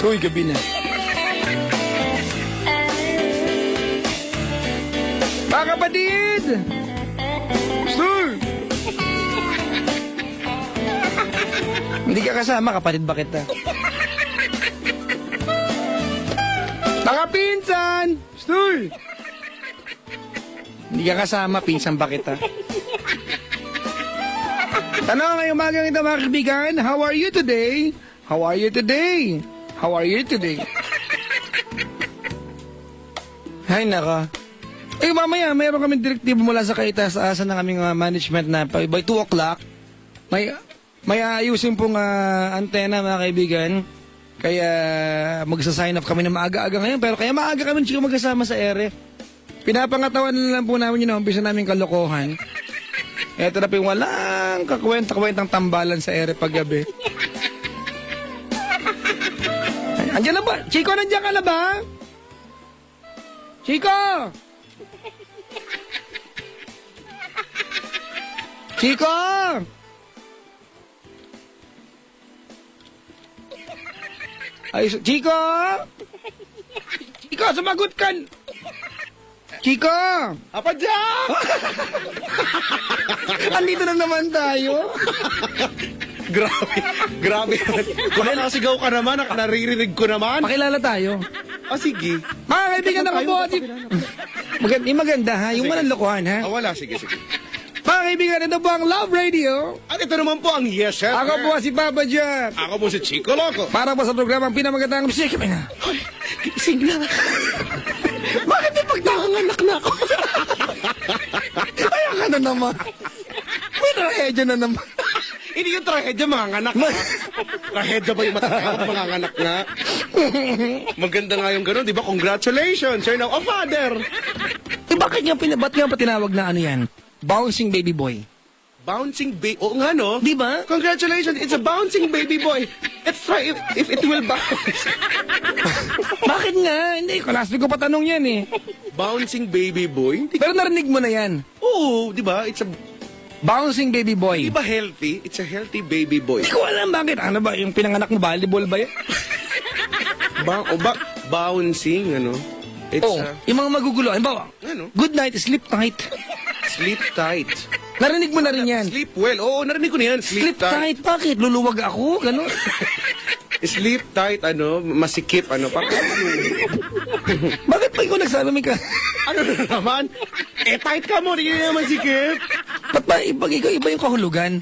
Uy, gabi na. Mga kapatid! Sir! Hindi ka kasama, kapatid ba kita? Mga pinsan! Sir! Hindi ka kasama, pinsan ba kita? Tanong ngayong umagang ito mga kaibigan, how are you today? How are you today? How are you today? Hay naka. Eh mamaya, mayroon kami direktibo mula sa kaitaasan ng aming management na by 2 o'clock, may ayusin pong antena mga kaibigan. Kaya magsa-sign off kami na maaga-aga ngayon. Pero kaya maaga kami siguro magkasama sa ere. Pinapangatawan na lang po namin yun, umpisa namin kalokohan. Eto na po yung walang kakwenta-kwentang tambalan sa ere paggabi. Andiyan na ba? Chico, nandiyan ka na ba? Chico! Chico! Ay, Chico! Chico, sumagot ka! Chico! Apa dyan? Andito na naman tayo. Grabe. Nakasigaw ka naman, naririnig ko naman. Pakilala tayo. O sige. Mga kaibigan ako po. Maganda ha, yung walang lokohan ha. Wala, sige. Mga kaibigan, ito po ang Love Radio. At ito naman po ang Yes Sir. Ako po si Papa Jack. Ako po si Chico Loco. Para po sa programang pinamagandang musika. Gising na. Bakit di pagtakanganak na ako? Kaya ka na naman. May trahedya na naman. Hindi yung trahedya, mga nganak na. Trahedya ba yung matakot, mga nganak na? Maganda nga yung gano'n, di ba? Congratulations, you're now a father. Eh bakit nga tinawag na ano yan? Bouncing baby boy. Bouncing baby, oo nga no? Di ba? Congratulations, it's a bouncing baby boy. Let's try if it will bounce. Bakit nga? Hindi ko, last week ko pa tanong yan eh. Bouncing baby boy? Pero narinig mo na yan. Oo, di ba? It's a... Bouncing baby boy. Di ba healthy? It's a healthy baby boy. Hindi ko alam bakit. Ano ba? Yung pinanganak mo, volleyball ba yan? Bouncing, ano? It's yung mga magugulo. Halimbawa, ano? good night, sleep tight. Sleep tight. Narinig mo na rin yan. Sleep well. Oo, narinig ko na yan. Sleep tight. Bakit? Luluwag ako? Gano'n? Sleep tight, ano? Masikip, ano? Bakit pa ikaw nagsabi may ka? Ano na naman? Eh, tight ka mo. Hindi na naman sikip. Ba't ba iba yung kahulugan?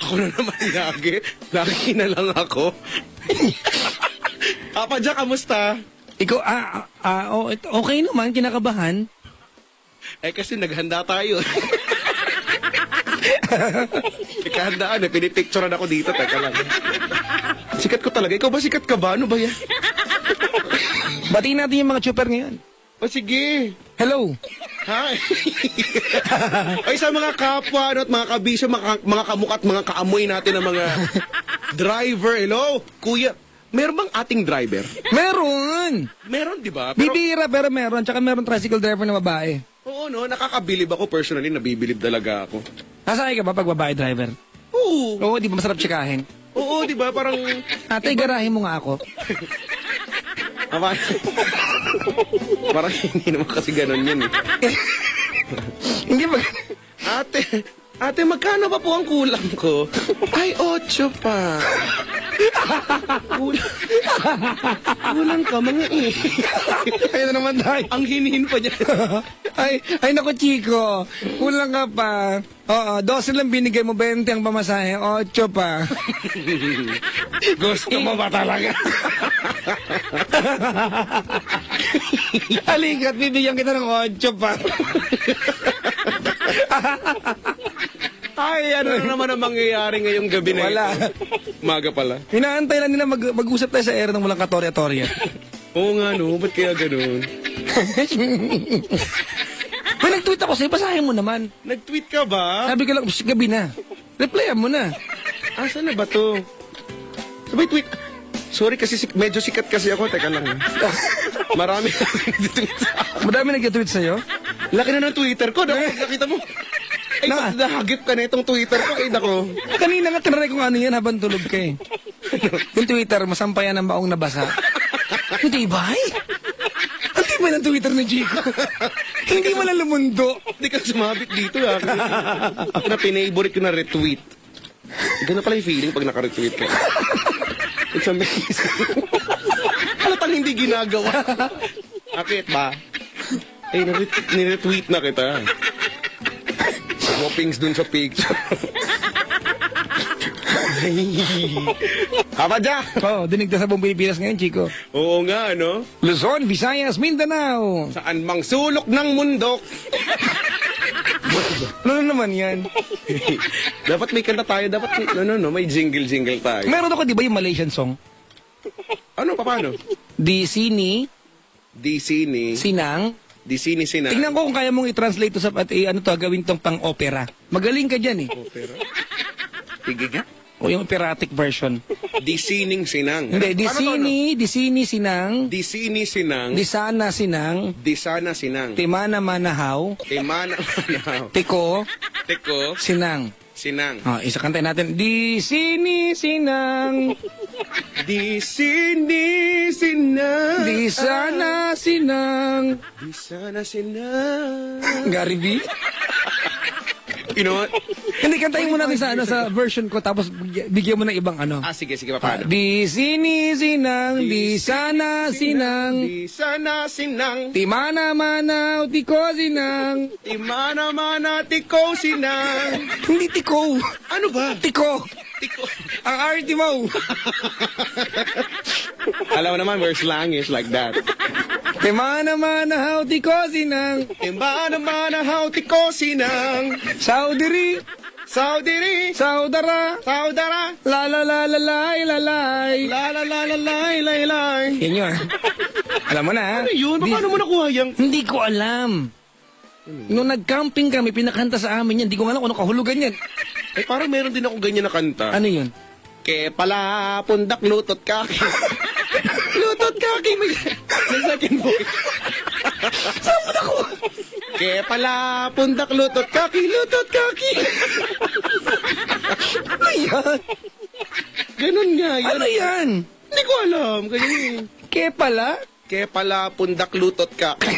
Ako na naman lagi. Lagi na lang ako. Papa Jack, kamusta? Ikaw, okay naman, kinakabahan. Eh, kasi naghanda tayo. Ikahandaan, pinipicturean ako dito. Teka lang. Sikat ko talaga. Ikaw ba sikat ka ba? Ano ba yan? Batiin natin yung mga chuper ngayon. O sige. Hello. Hi. Ay, sa mga kapwa, ano, at mga kabisyo, mga kamukha at mga kaamoy natin ng mga driver. Hello? Kuya, meron bang ating driver? Meron. Meron, di ba? Bibira, pero meron. Tsaka meron tricycle driver na babae. Oo, no? Nakakabilib ako personally. Nabibilib talaga ako. Nasakay ka ba pag babae driver? Oo. Oo, di ba masarap tsikahin? Oo, di ba? Parang... Ate, garahin mo nga ako. Parang hindi naman kasi ganun yun eh. Hindi ba? Ate, magkano pa po ang kulang ko? Ay, 8 pa. Kulang ka, mga eh. Ayun na naman tayo. Ang hinihin pa niya. Ay naku, Chico. Kulang ka pa. Oo, 12 lang binigay mo, 20 ang pamasahe. 8 pa. Gusto mo ba talaga? Halika't, bibigyan kita ng 8 pa. Ay, ano na naman ang mangyayari ngayong gabi na Wala. ito? Maga pala. Inaantay lang nila mag-usap tayo sa air ng walang katorya-torya. Oo nga, no? Ba't kaya ganun? May nag-tweet ako sa'yo, basahin mo naman. Nag-tweet ka ba? Sabi ko lang, gabi na. Replyan mo na. Asa na ba to? Sabay tweet. Sorry kasi medyo sikat kasi ako. Teka lang. Marami nag-tweet sa akin. Madami nag-tweet sa'yo? Laki na ng Twitter ko. Nakita mo. Ay, nahagip ka na itong Twitter ko. Ay, nako. Kanina nga tinry kung ano yan habang tulog ka eh. Yung Twitter, masampayan ang baong nabasa. Hindi ba? Ang tibay ng Twitter ni Chico. Hindi mo lang lumundo. Hindi ka sumabit dito, ha? Ako na pinaborite ko na retweet. Ganun pala yung feeling pag naka-retweet ka. It's amazing. Halatang hindi ginagawa. Bakit ba? Eh, niretweet na kita. Whoppings dun sa picture. Kapadya! Oh, dinig na sa buong Pilipinas ngayon, Chico. Oo nga, no? Luzon, Visayas, Mindanao. Saan mang sulok ng mundo. Ano naman yan? Dapat may kanta tayo. Dapat may jingle-jingle tayo. Meron ako, di ba, yung Malaysian song? Ano, paano? Di sini, Di sini. sinang. Di sini sina. Tingnan ko kung kaya mong i-translate to sa gawin tong pang-opera. Magaling ka dyan eh. Opera? Sige ka? O yung operatic version. Di sining sinang. Hindi, di Paano to, sini, sinang. Di sini sinang. Di sana sinang. Di sana sinang. Timana manahaw. Timana manahaw. Tiko, Teko, sinang. sinang. Isa kantay natin. Di sini sinang. Di sini sinang. Di sana sinang. Di sana sinang. Gary B. You know what? Hindi, kantayin mo natin sa version ko tapos bigyan mo ng ibang ano. Sige, paano? Di sini sinang, di sana sinang. Di sana sinang. Timana manaw, tiko sinang. Timana mana tiko sinang. Hindi tiko. Ano ba? Tiko. Tiko. Ang arty mo. Alam mo naman, we're slangish like that. Timana manaw, tiko sinang. Timana mana how tiko sinang. Saudiri, Saudiri. saudara, Saudara. la la la la lay, la lay. La la la la lay lay lay. Yan yun. Alam mo na ha? Ano yun? Paano mo nakuha yan? Hindi ko alam. Nung nag-camping kami, pinakanta sa amin yan. Hindi ko alam kung ano kahulugan yan. Eh, parang meron din ako ganyan na kanta. Ano yun? Ke pala, pundak, lutot, kaki. Lutot, kaki. May second voice. Saan mo ako? Ke pala, pundak, lutot, kaki. Lutot, kaki. Ano yan? Ganun nga yan. Ano yan? Hindi ko alam. Ganyan yun. Ke pala? Ke pala, pundak, lutot, kaki.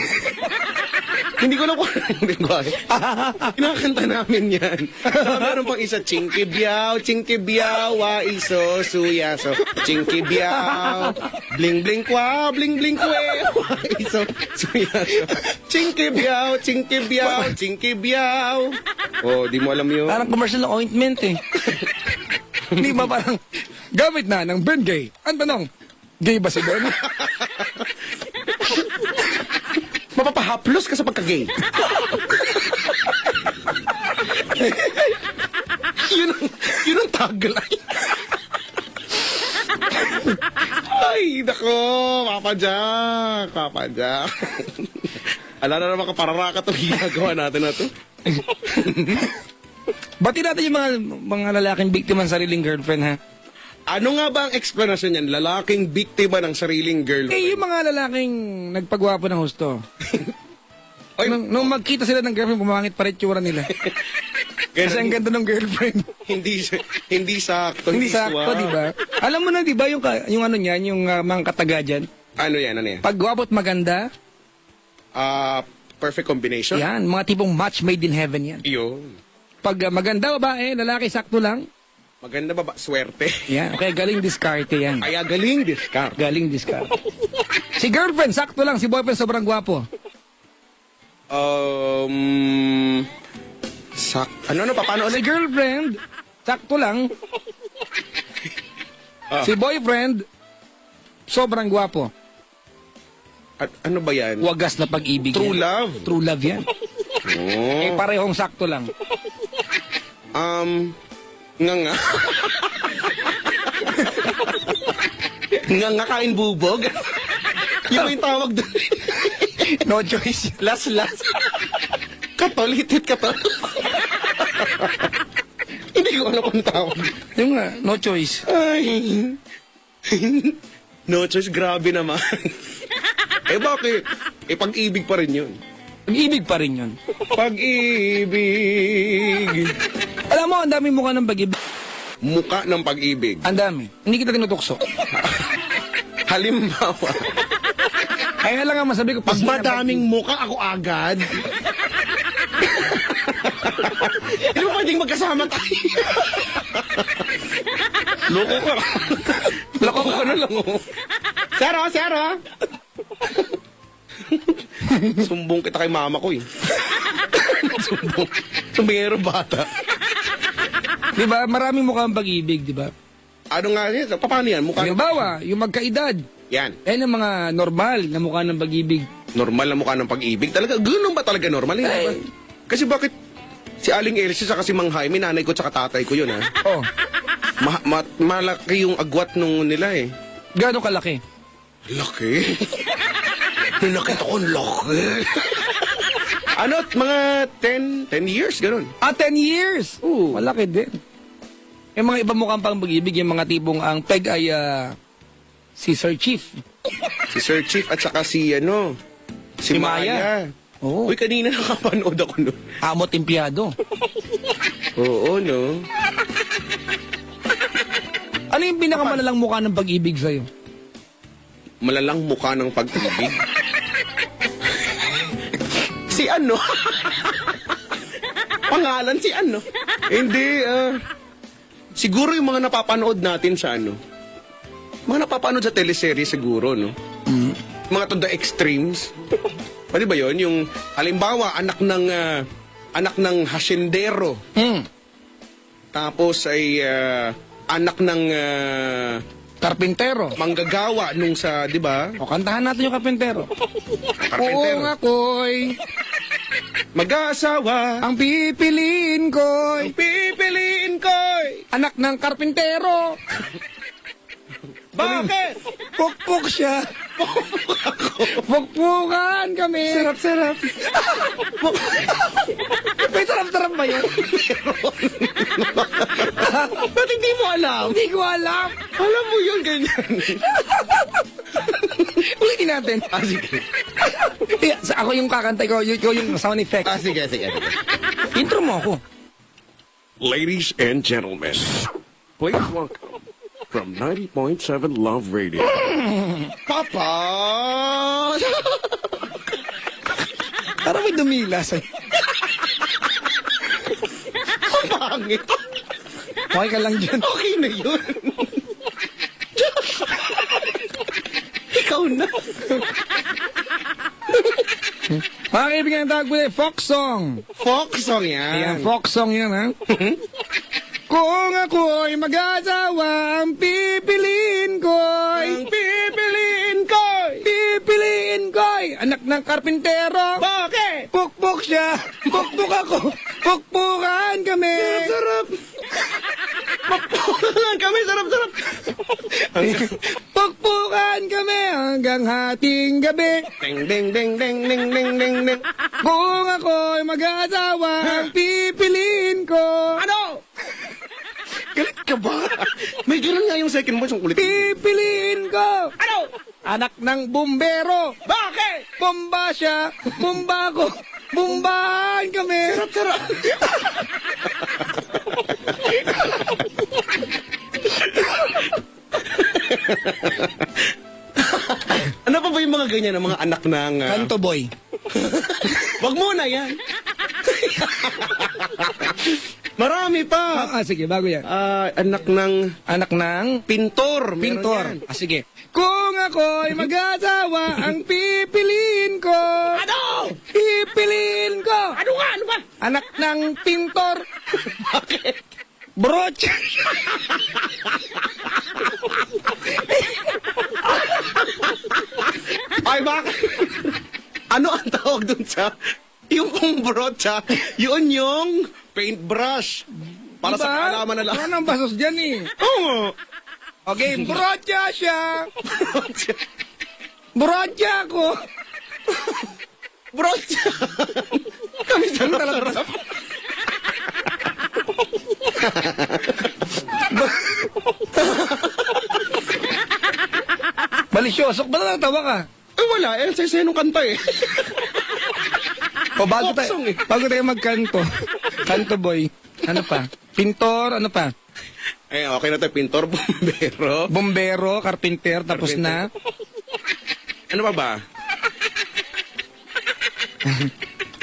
Hindi ko na kung hindi ko alam. Kinakanta namin yan. Meron pang isa, chinkibiyaw, wa iso, chinkibiyaw, bling bling kwa, bling bling kwe, wa iso, suyaso. Chinkibiyaw. Oh, di mo alam yun. Parang commercial ng ointment eh. Hindi ba parang gamit na ng Ben Gay? Ang tanong, gay ba si Ben? Mapapahaplos ka sa pagka-gay. yun ang tagline. Ay, nako, Papa Jack. Ala na naman kapararaka itong ginagawa natin na to. Bati natin yung mga lalaking biktima ng sariling girlfriend ha? Ano nga ba ang explanation niyan? Lalaking biktima ng sariling girl. Eh, yung mga lalaking nagpagwapo ng husto. Oy, Nung magkita sila ng girlfriend, bumangit pa rin tsura nila. Kasi ang ganda ng girlfriend. hindi sakto. Hindi sakto, swak. di ba? Alam mo na, di ba, yung ano niyan, yung mga kataga dyan? Ano yan? Pag gwapo at maganda, Perfect combination? yan, mga tipong match made in heaven yan. Yun. Pag maganda babae, lalaki sakto lang, Maganda ba? Swerte. yan. Okay, galing diskarte yan. Kaya galing discard. Galing diskarte. Si girlfriend, sakto lang. Si boyfriend, sobrang gwapo. Ano, paano Si ulit? girlfriend, sakto lang. Ah. Si boyfriend, sobrang gwapo. At ano ba yan? Wagas na pag-ibig True yan. love? True love yan. Eh, Oh. parehong sakto lang. Nga. Nga kain bubog? Yun ba yung tawag doon? No choice. Last. Katol, hitit katol. Hindi ko alam kung tawag. Yung nga, no choice. Ay. No choice, grabe naman. Eh bakit? Eh pag-ibig pa rin yun. Pag-ibig pa rin yun. Pag-ibig. Alam mo, ang dami mukha ng pag-ibig. Muka ng pag-ibig. Ang dami. Hindi kita tinutukso. Halimbawa, Kaya lang ang masabi ko, Pag madaming muka, ako agad. Hindi mo pwedeng magkasama tayo. Loko ka. Loko ka na lang, oh. Sero. Sumbong kita kay mama ko, eh. Sumbongero bata. Di ba? Maraming mukhang pag-ibig, di ba? Ano nga yan? Paano yan? Mukha Halimbawa, yung magkaedad. yan. Yan ang mga normal na mukha ng pag-ibig. Normal na mukha ng pag-ibig. Talaga, ganoon ba talaga normal? Hindi ba? Kasi bakit si Aling Elsie sa si Mang Jaime, nanay ko tsaka tatay ko yun, ha? Oh, Malaki yung agwat nung nila, eh. gaano kalaki? Laki? Nakita ko, laki. Ano, mga 10 years, gano'n. 10 years! Oo. Malaki din. Yung mga ibang mukhang pang pag-ibig, yung mga tipong ang peg ay si Sir Chief. Si Sir Chief at saka si Si Maya. Oo. Uy, kanina nakapanood ako nun. Amot Empleyado. Oo, no? Ano yung pinakamalalang mukha ng pag-ibig sa'yo? Malalang mukha ng pag-ibig. Si Pangalan si Hindi, siguro yung mga napapanood natin sa mga napapanood sa teleserye siguro, no? Mga to the extremes. Pwede ba yun? Yung, halimbawa, anak ng hasyendero. Tapos ay, anak ng, Karpintero. manggagawa nung sa, di ba? O, kantahan natin yung karpintero. Karpentero. Kung ako'y Mag-aasawa. ang pipiliin ko'y Pipiliin ko'y. anak ng karpintero. Bakit? Pukpuk siya. Pukpukan kami. Sarap. May sarap-sarap ba yun? Ba't hindi mo alam? Hindi ko alam. Alam mo yun, ganyan. Ulitin natin. Sige. Ako yung kakanta ko, yung sound effect. Sige. Intro mo ako. Ladies and gentlemen, please welcome from 90.7 Love Radio. Papa! Parang may dumila sa'yo. Pangit. Okay ka lang dyan. Okay na yun. Ikaw na. Mga kaibigan ng tawag po folk song. Folk song yan. Ayan, folk song yan, ha? Kung ako'y mag-asawa, ang pipiliin ko'y pipiliin ko'y anak ng karpintero. Bakit? Pukpuk siya, pukpuk ako, pukpukan kami. Sarap. Pagpukan kami, sarap. Pukpukan kami hanggang hating gabi. Ding. Kung ako'y mag-asawa, ang pipiliin ko. Ano? Galit ka ba? May ganun nga yung second voice, ang kulit. Pipiliin ko. Ano? Anak ng bumbero. Bakit? Bomba siya, bomba ko. Bombahan kami. Sarap. Ano pa ba yung mga ganyan, ng mga anak ng... Kanto boy. Wag muna yan. Marami pa. Sige, bago yan. Anak ng Anak ng pintor. Meron pintor. yan. Sige. Kung ako'y mag-asawa, ang pipiliin ko. Ano? Pipiliin ko. Ano nga? Ano ba? Anak ng pintor. Bakit? Brocha. Ay, bakit? Ano ang tawag dun sa... Yung pong brocha, yun yung paintbrush. Para sa kaalaman na lang. Ano ang basos dyan eh? Oo. Okay, brocha siya. Brocha ko. Brocha. Kami sarap. Malisyosok ba na tawa ka? Wala. Sa nung kanta eh. O bago Folk song eh. tayo magkanto. Kanto boy. Ano pa? Pintor, ano pa? Okay na tayo. Pintor, bombero. Bombero, karpinter, tapos Karpinter. na. Ano pa ba?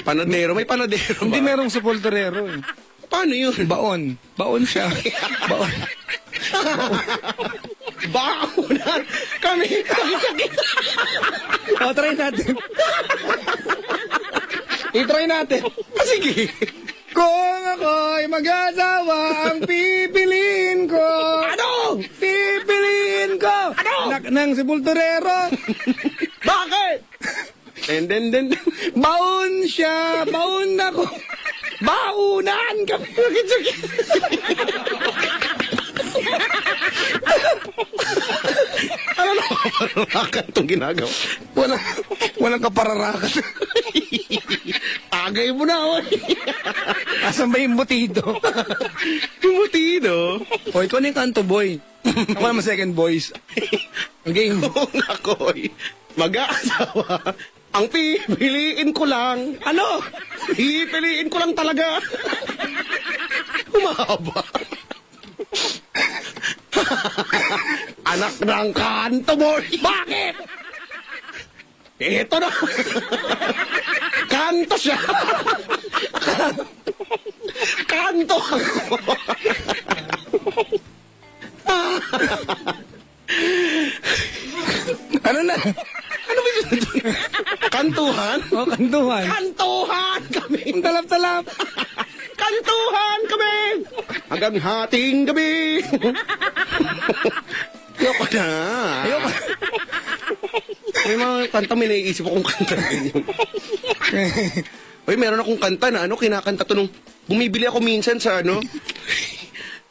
Panadero, may panadero ba? Hindi merong sepulturero eh. Paano yun? Baon. Baon siya. Baon. Bakunan! Kami! O, try natin. I-try natin. Sige! Kung ako'y mag-asawa, ang pipiliin ko. Ano? Pipiliin ko. Ano? Anak ng sepulturero. Bakit? And then, Baon siya. Baon ako. baunan kami! Sakit-sakit! Ano na kapararakan itong ginagawa? Walang kapararakan. Tagay mo na, oy! Asan ba yung butido? Tumutido. O, ikaw na yung kanto, boy. Ako naman second voice. Game. Oo nga, koy. Mag-aasawa. Ang pipiliin ko lang. Ano? Pipiliin ko lang talaga. Humahaba. Anak ng kanto, boy. Bakit? Ito na. Kanto siya. Kanto ako. Ano na? Ano ba yun? Kantuhan? O, kantuhan. Kantuhan kami. Ang talap-talap. Kantuhan kami. Hanggang hating gabi. Ayoko na. Ayoko. May mga kanta, may naiisip akong kanta yun. Uy, meron akong kanta na kinakanta to nung bumibili ako minsan sa doon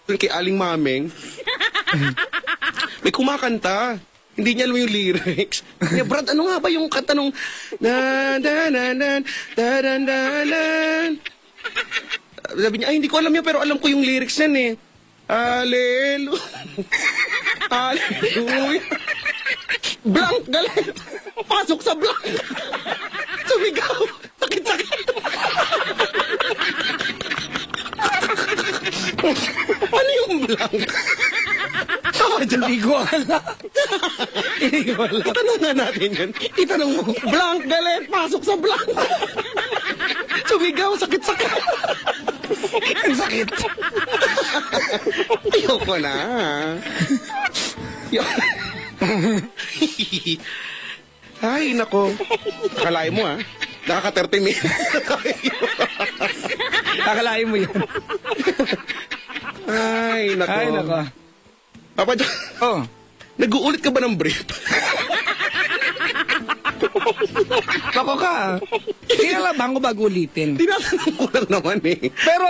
kay Aling Mameng. May kumakanta. Hindi niya alam yung lyrics. Kaya, Brad, ano nga ba yung kanta nung sabi niya, ay, hindi ko alam yun, pero alam ko yung lyrics yan eh. Hallelujah. Hallelujah. Blank, galit. Pasok sa blank. Sumigaw. Sakit-sakit. Ano yung blank? Hindi ko alam. Hindi ko alam. Itanong nga natin yun. Itanong mo. Blank, galit. Pasok sa blank. Sumigaw. Sakit-sakit. Ang sakit. Ayoko na. Ay, nako. Akalain mo, Nakaka-30 minutes. Akalain mo yan. Ay, nako. Ay, nako. Papa John, Oh. nag-uulit ka ba ng brief? Bako ka. Tinalabang ko bago ulitin. Tinatanong ko lang naman eh. Pero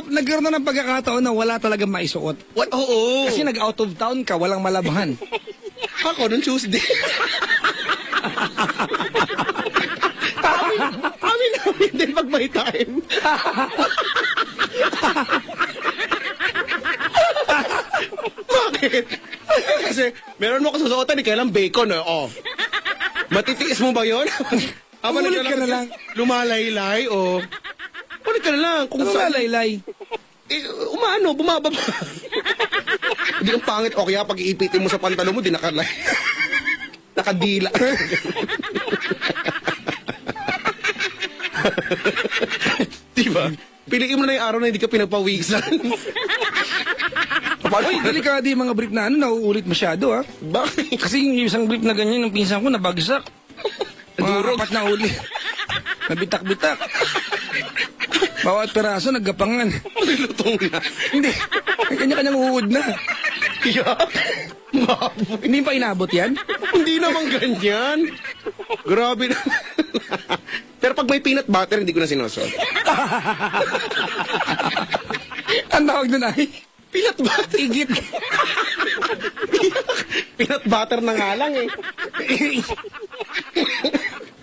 nagkaroon na ng pagkakataon na wala talaga maisuot. What? Oo. Kasi nag-out of town ka, walang malabhan. Ako, nung Tuesday. Amin din pag may time. Bakit? Kasi meron mo kasusuotan, kailang bacon, matitiis mo ba yun? Umulit ka na lang. Lumalaylay, ulit ka na lang. Kung Ano saan, laylay? bumababa. Hindi ang pangit, o kaya pag iipitin mo sa pantalo mo, di nakadila. Diba? Piliin mo na yung araw na hindi ka pinagpawisan. Uy, delikado yung mga brief na nauulit masyado, ha? Bakit? Kasi yung isang brief na ganyan, ng pinsan ko, nabagsak. Nadurog. Mga 4 na uli. Nabitak-bitak. Bawat peraso, naggapangan. Lutong na. Hindi. May kanya-kanyang uod na. Yeah. Maboy. Hindi pa inabot yan? Hindi naman ganyan. Grabe na. Pero pag may peanut butter, hindi ko na sinusuot. Ang tawag doon ay, Peanut butter? igit. Peanut butter na nga lang eh.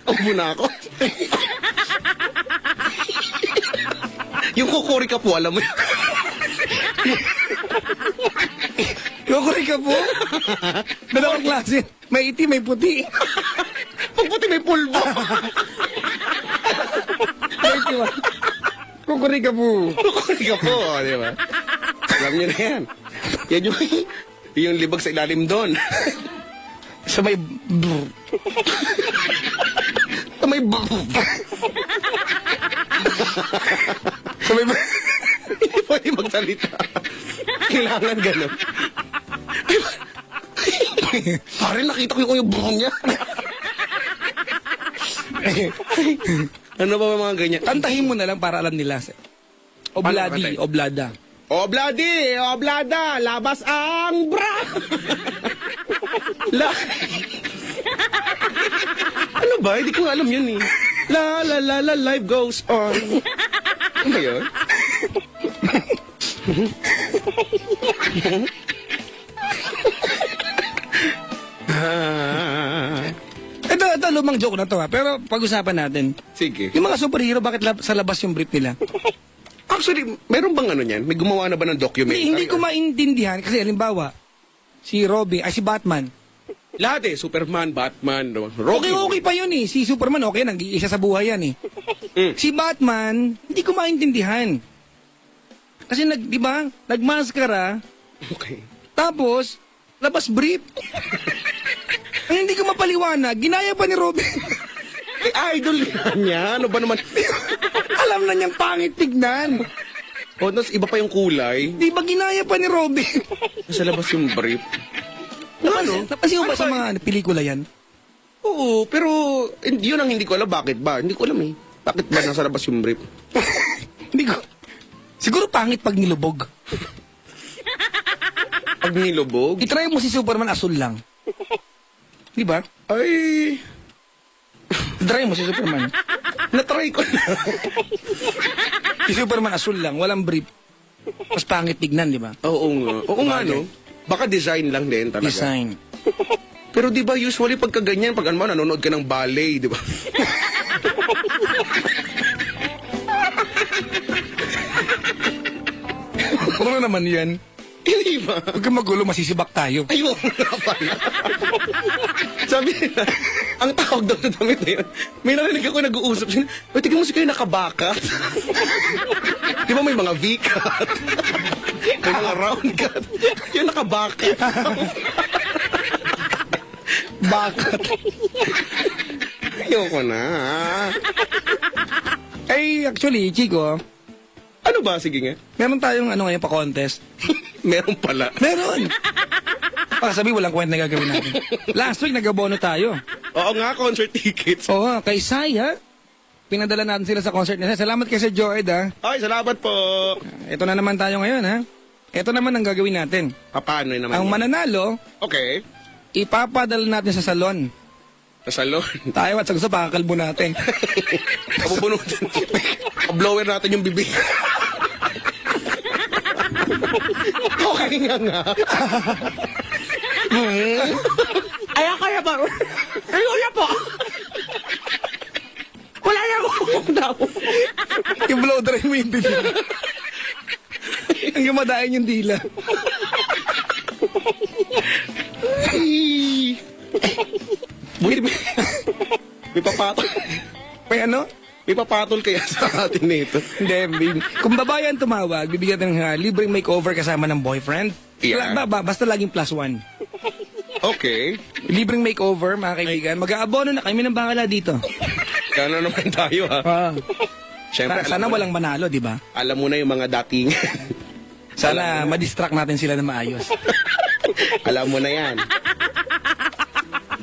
Ubo na ako. Yung kukuri ka po, alam mo yun. Kukuri ka po. Dalawang klase. May itim, may puti. Pag puti may pulbo. May itim. Kukuri ka po. Kukuri ka po, di ba? Alam niyo na yan. Yan yung libag sa ilalim doon. Sa may... Sa may Sabay Sabay ba? Hindi pwede magsalita. Kailangan gano'n. Pare, nakita ko yung buhong niya. Ano ba mga ganyan? Tantahin mo na lang para alam nila. Obladi, Paano oblada. Obladi, oblada, labas ang bra. La. Ano ba? Hindi ko alam yun eh. La la la la, life goes on. Ano ba yun? Ito, lumang joke na to ha. Pero pag-usapan natin. Sige. Yung mga superhero, bakit sa labas yung brief nila? Actually, meron bang ano niyan? May gumawa na ba ng documentary? Hindi ko maintindihan. Kasi halimbawa, si Robin, ay si Batman. Lahat eh. Superman, Batman, Rocky. Okay pa yun eh. Si Superman, okay, nag-iisa sa buhay yan eh. Si Batman, hindi ko maintindihan. Kasi di ba, nagmaskara, Okay. tapos, labas brief. Ang hindi ko mapaliwanag, ginaya pa ni Robin. Eh, idol niya. Ano ba naman? Alam na niyang pangit tignan. O, tapos iba pa yung kulay. Di ba ginaya pa ni Robin? Nasa labas yung brief. Napansin mo ba Ano sa ba? mga pelikula yan? Oo, pero yun ang hindi ko alam. Bakit ba? Hindi ko alam eh. Bakit ba nasa labas yung brief? Hindi ko. Siguro pangit pag nilubog. Pag nilubog? I-try mo si Superman asul lang. Di ba? Ay, Try mo si Superman. natry ko na. Si Superman asul lang, walang brief. Mas pangit tignan, di ba? Oo nga. Oo nga, Bagay. no? Baka design lang din talaga. Design. Pero di ba usually pagka ganyan, pag ano, nanonood ka ng ballet, di ba? Ano naman yan? Hindi ba? Huwag kang magulo, masisibak tayo. Ayun nga pala. Sabi nila, ang tawag daw na damit na yun, may narinig ako nag-uusap siya, "Uy, tignan mo si kayo nakabakat." Di ba may mga V-cut? May mga round cut. Yung nakabakat. Bakat. Ayoko na. Ay, actually, Chico, Ano ba? Sige nga. meron tayong ano ngayon pa-contest. Meron pala. Meron! Sabi, walang kwenta na gagawin natin. Last week, nag-abono tayo. Oo nga, concert tickets. Oo, kay Sai, ha? Pinadala natin sila sa concert nila. Salamat kay Sir Joed, ha? Ay, salamat po. Ito na naman tayo ngayon, ha? Ito naman ang gagawin natin. Paano naman Ang yan? mananalo, Okay. ipapadala natin sa salon. Sa salon. Tayo at sa gusto, pakakalbo natin. Kabubunutin. Blower natin yung bibig. Okay nga. Ay, kaya ba? Ay, po. Wala na ako. I-blow dry mo yung bibig. Ang gumadain yung dila. Ay. Buti may papatol. May ano? May papatol kaya sa atin nito. Hindi, baby. Kung babayan tumawag, bibigyan natin ng libreng makeover kasama ng boyfriend. Yeah. Basta laging +1. Okay. Libreng makeover, mga kaibigan. Mag-aabono na kami ng bakala dito. Gano'n naman tayo ha. Siyempre, Sana walang manalo, di ba? Alam mo na yung mga dating. Sana ma-distract natin sila na maayos. Alam mo na yan.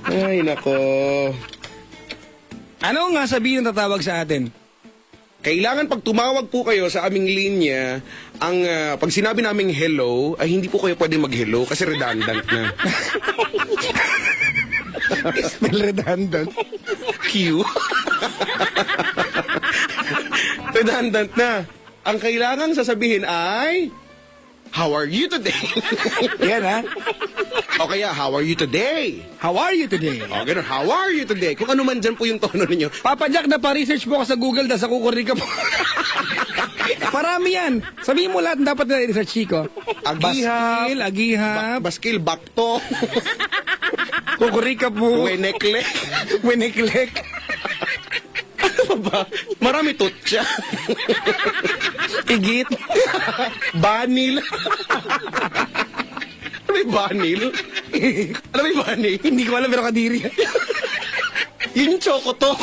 Ay, nako. Ano nga sabihin ng tatawag sa atin? Kailangan pag tumawag po kayo sa aming linya, ang pag sinabi naming hello, ay hindi po kayo pwede mag-hello kasi redundant na. Spell redundant. Q. Redundant na. Ang kailangan sasabihin ay, how are you today? Yan, ha? O kaya, how are you today? How are you today? O ganun, how are you today? Kung ano man dyan po yung tono ninyo. Papa Jack, na pa-research po ka sa Google, sa kukurika po. Marami yan. Sabihin mo lahat dapat na i-research, Chico. Agihap. Baskil, agihap, Baskil, bakto. kukurika po, Wenekle. winiklek, Ano pa ba? Marami tutsa. igit. Banil. Ano yung banil? Ano yung banil? Hindi ko alam, pero kadiri. Yun yung chokotok.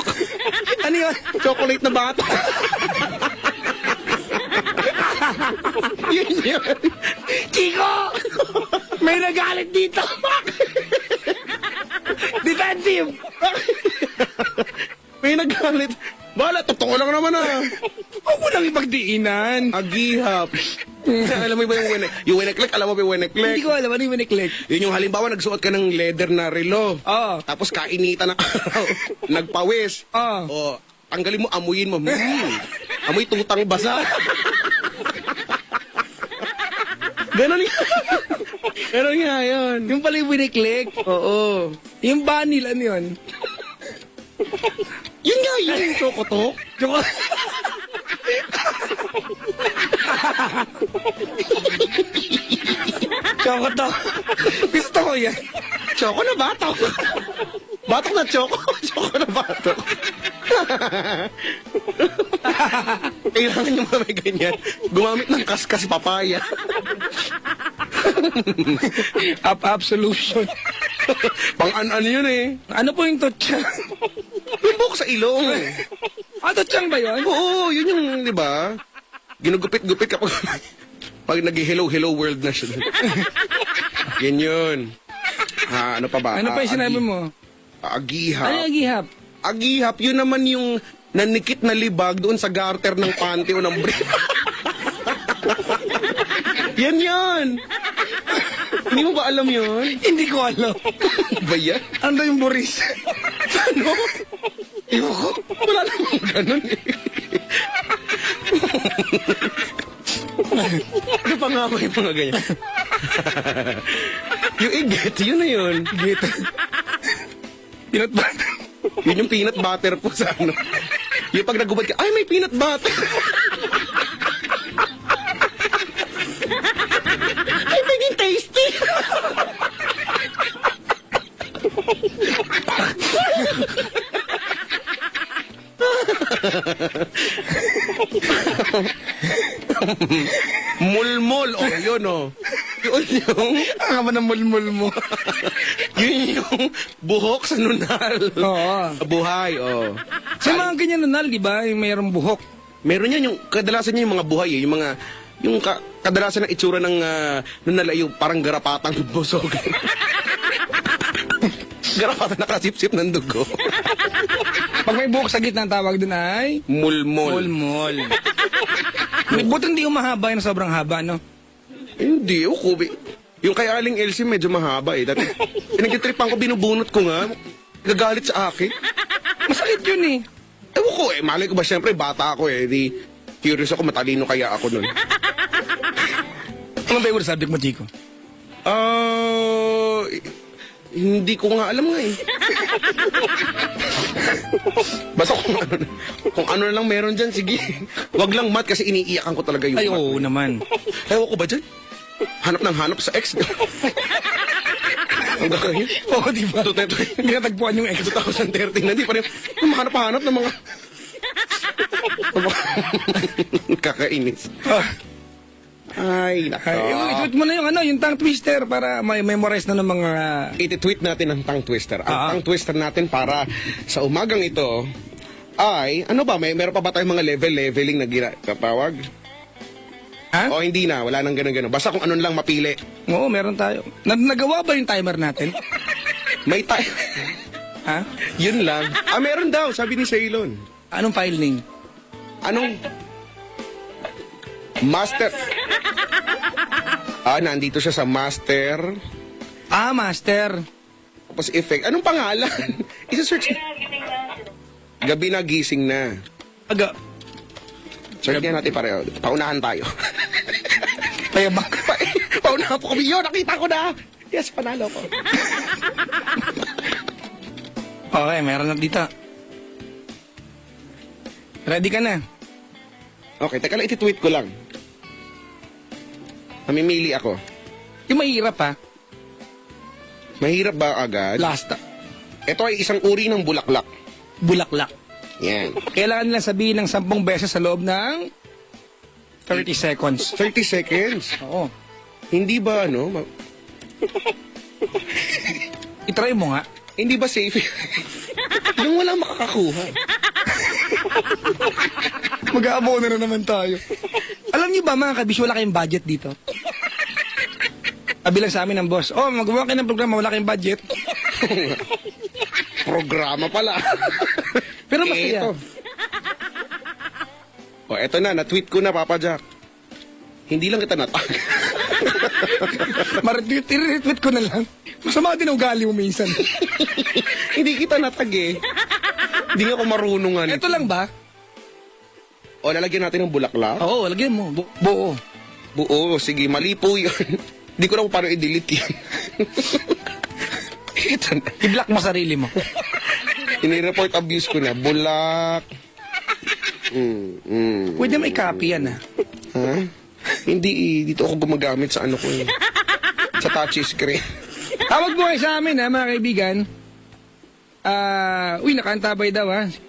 Ano yun? Chocolate na bata. Yun. Chico! May nagalit dito! Defensive! May nagalit. Bala, totoo lang naman Huwag mo lang ipagdiinan. Agihap. Alam mo ba yung wineklik? Alam mo ba yung wineklik? Hindi ko alam, ano yung maniklik? Yun yung halimbawa, nagsuot ka ng leather na relo. Oo. Tapos kainitan ng araw. Nagpawis. Oo. O, tanggalin mo, amuyin mo. Amoy tutang basa. Ganon nga. Ganon nga yun. Yung pala yung maniklik. Oo. Yung banil, ano yun? Yun nga yun. Yung chokotok. Choco to. Gusto ko yan. Choco na batok. Batok na choco. Choco na batok. Kailangan yung mga may ganyan. Gumamit ng kaskas papaya. Up solution. Pang-an-an yun eh. Ano po yung totsang? Yung buhok sa ilong. Totsang ba yun? Oo, yun yung, di ba? Ginugupit-gupit kapag pag nag-hello world na siya. Yan yun. Ano pa ba? Ano pa yung sinabi mo? Agihap. Ano yung agihap? Agihap, yun naman yung nanikit na libag doon sa garter ng panty o ng brief. Yan yun. Hindi mo ba alam yun? Hindi ko alam. Ba yan? Ano yung buris? Ano? Ewan ko. Wala namang ganun eh. Ano pa nga ba yung mga ganyan? Yung iget, yun na yun. Iget. Peanut butter. Yun yung peanut butter po sa ano. Yung pag nagubad ka, ay may peanut butter. Ay, maging tasty. Mulmol, oh, yun oh. Yun yung... Ang ama ng mulmul mo. Yun yung buhok sa nunal. Oo. Buhay, oh. Sa mga ganyan nunal, di ba? Yung mayroong buhok. Meron yan, yung kadalasan niya yung mga buhay eh. Yung mga... kadalasan ng itsura ng nunal ay yung parang garapatang busog. Garapatan nakasip-sip ng dugo. Pag may buhok sa gitna, ang tawag dun ay... Mulmol. Mulmol. Buti hindi umahaba yun, sobrang haba, no? Hindi, kubi. Yung kay Aling Elsie medyo mahaba eh. Dati, pinag-tripan ko, binubunot ko nga. Gagalit sa akin. Masakit yun eh. Ewan ko eh, malay ko ba, syempre, bata ako eh. Di, curious ako, matalino kaya ako nun. Ano ba yung subject mo, Chico? Hindi ko nga alam nga eh. Basta kung ano na lang meron dyan, sige. Wag lang mat kasi iniiyakan ko talaga yung Ay, mat. oo naman. Ewan ko ba dyan? Hanap ng hanap sa ex. Ang gagawin? Oo, di ba? Hindi natagpuan yung ex. 2013 na, di pa rin. Mahanap-hanap ng mga... Kakainis. Ay, nako. I-tweet mo na yung yung tongue twister para may memorize na ng mga... Iti-tweet natin ang tongue twister. Ang Ah. tongue twister natin para sa umagang ito ay, ano ba, meron pa ba tayong mga leveling na tatawag? Ha? O hindi na, wala nang ganun-ganun. Basta kung anong lang mapili. Oo, meron tayo. Nagawa ba yung timer natin? May tayo. Ha? Yun lang. Meron daw, sabi ni Ceylon. Anong file name? Anong? Master. Nandito siya sa master. Master. Tapos effect. Anong pangalan? Isa-search. Gabi na, gising na. Aga. Search nga natin pareho. Paunahan tayo. Payabak. Paunahan po kami. Yun, nakita ko na. Yes, panalo ko. Okay, meron na dito. Ready ka na? Okay, teka lang, iti-tweet ko lang. Mamimili ako. Yung mahirap ha. Mahirap ba agad? Last. Ito ay isang uri ng bulaklak. Bulaklak. Yan. Kailangan nila sabihin ng 10 beses sa loob ng 30 seconds. 30 seconds. Oo. Hindi ba I-try mo nga. hindi ba safe? Yung walang makakakuha. Mag-aabono na naman tayo. Alam niyo ba mga kabis, wala kayong budget dito? Kabilang sa amin ng boss, magawa kayo ng programa, wala kayong budget. Programa pala. Pero masaya. Ito. Eto na, na-tweet ko na, Papa Jack. Hindi lang kita natag. I-retweet ko na lang. Masama din ang ugali mo minsan. Hindi kita natag eh. Hindi nga ako marunong nga. Ito lang ba? Lalagyan natin ng bulaklak. Oo, lagyan mo. Buo. Buo, sige, mali po yun. Hindi ko na kung paano i-delete yan. Ito na. I-block mo sarili mo. Ini-report abuse ko na. Bulak. Pwede may copy yan Ha? Hindi dito ako gumagamit sa ano ko eh. Sa touch screen. Tawag mo kayo sa amin mga kaibigan. Nakaantabay daw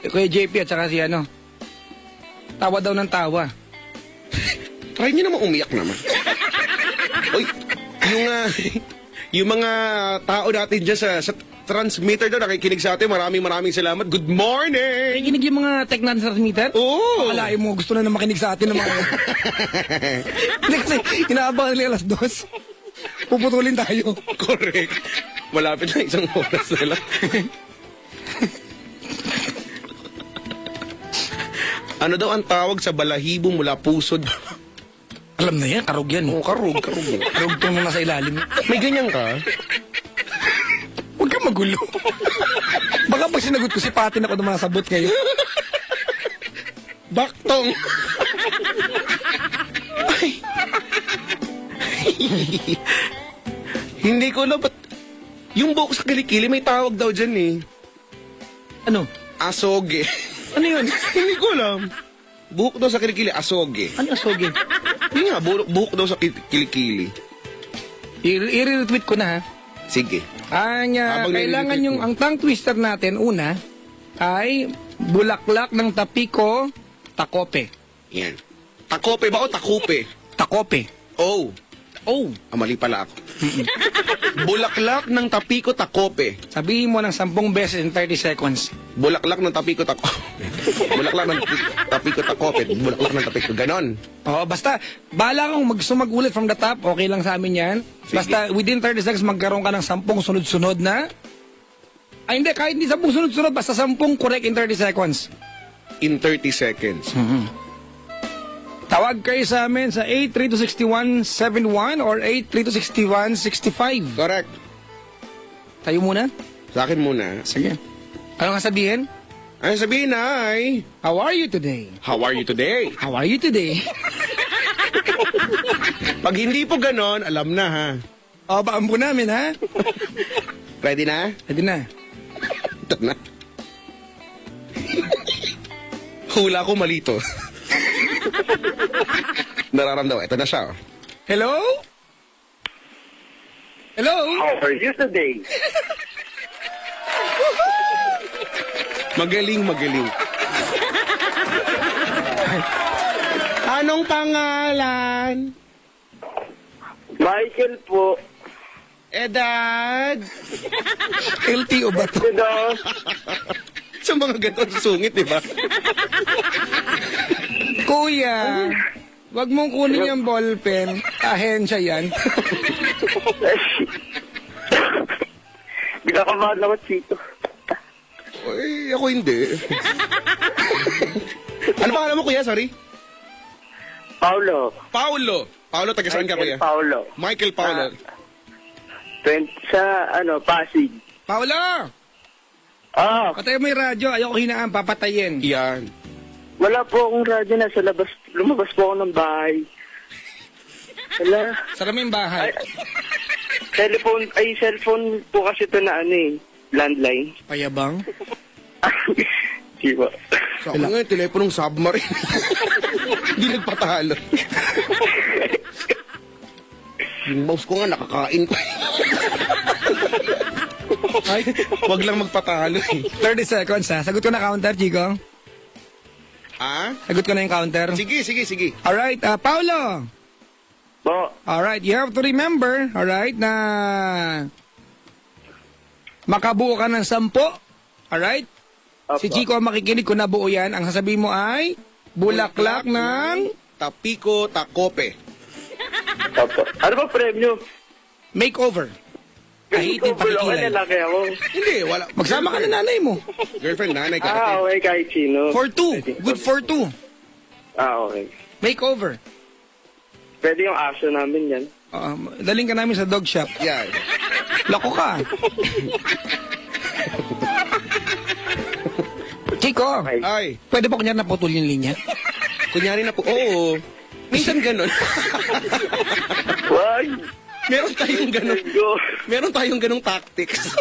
Kuya JP at saka si ano. Tawa daw ng tawa. Try nyo naman umiyak naman. Uy, yung mga tao natin dyan sa transmitter daw nakikinig sa atin. Maraming salamat. Good morning! Nakikinig yung mga tech na transmitter? Oo! Akalain mo, gusto na makinig sa atin ng mga... Hindi kasi, inaabangan nila alas 2. Puputulin tayo. Correct. Malapit na isang oras na lang. Ano daw ang tawag sa balahibo mula pusod? Alam na yan, karog yan. Oo, karog. Karog tong nasa ilalim. May ganyan ka? Huwag kang magulo. Baka pag sinagot ko, sipatin ako ng mga sabot kayo. Baktong. Hindi ko na ba't... Yung buhok sa kilikili, may tawag daw dyan eh. Ano? Asoge. Ano yun? Hindi ko alam. Buhok daw sa kilikili, asoge. Ano asoge? Yun nga, buhok daw sa kilikili. I-retweet ko na Sige. Habang Kailangan nire-retweet yung mo. ang tongue twister natin una ay bulaklak ng tapiko takope. Yan. Takope ba o takupe? Takope. Oh. Mali pala ako. Bulaklak ng tapiko takope. Sabihin mo ng 10 beses in 30 seconds. Bulaklak ng tapiko takope. Bulaklak ng tapiko takope. Bulaklak ng tapiko. Ganon. Basta, bahala kang magulit from the top, okay lang sa amin yan. Sige. Basta, within 30 seconds, magkaroon ka ng 10 sunod-sunod na. Hindi, kahit hindi 10 sunod-sunod, basta 10 correct in 30 seconds. In 30 seconds. Tawag kayo sa amin sa 8326171 or 8326165. Correct. Tayo muna? Sa akin muna. Sige. Ano nga sabihin? Ano sabihin ay, How are you today? how are you today? How are you today? Pag hindi po ganon, alam na ha. Baambo namin, ha? Ready na? Pwede na. Ito na. Hula ko malito. Nararamdaman. Ito na siya. Oh. Hello? Hello? How are you today? Magaling. Anong pangalan? Michael po. Edad? LTO ba to? Hello. Sa mga ganon sungit, di ba? Kuya, wag mong kunin yung ballpen. Ahensya yan. Binakamahan naman sito. Ay, ako hindi. Ano pangalan mo, kuya? Sorry? Paulo. Paulo, taga saan ka, kuya? Paulo. Michael Paulo. Sa, Pasig. Paolo! Patay mo yung radyo. Ayoko hinaan. Papatayin. Yan. Wala po akong radyo na sa labas. Lumabas po ako ng bahay. Wala. Sara mo yung bahay. Cellphone po kasi ito na landline. Payabang. Di ba? Sa akin nga, yung teleponong submarine. Hindi nagpatalo. Yung mouse ko nga, nakakain ko. Ay, wag lang magpatalo eh. 30 seconds, ha? Sagot ko na counter, Chico. Ha? Sagot ko na yung counter. Sige. Alright, Paulo. Po. Alright, you have to remember, alright, na makabuo ka ng 10. Alright? Si Chico ang makikinig kung nabuo yan. Ang sasabihin mo ay bulaklak ng Tapiko Takope. Opo. Ano ba premyo? makeover. Kahitin pakikilay. lalaki ako. Hindi, wala. Magsama ka na nanay mo. Girlfriend, nanay, Ah, kapatid. okay, kahit sino. For two. Good for two. Ah, okay. Makeover. Pwede yung aso namin yan. Daling ka namin sa dog shop. Yan. Lako ka. Chico, Okay. Ay, pwede ba kunyari naputol yung linya? kunyari na po, oo. Minsan ganun. Wag! Meron tayong ganun. Go! Meron tayong ganung tactics.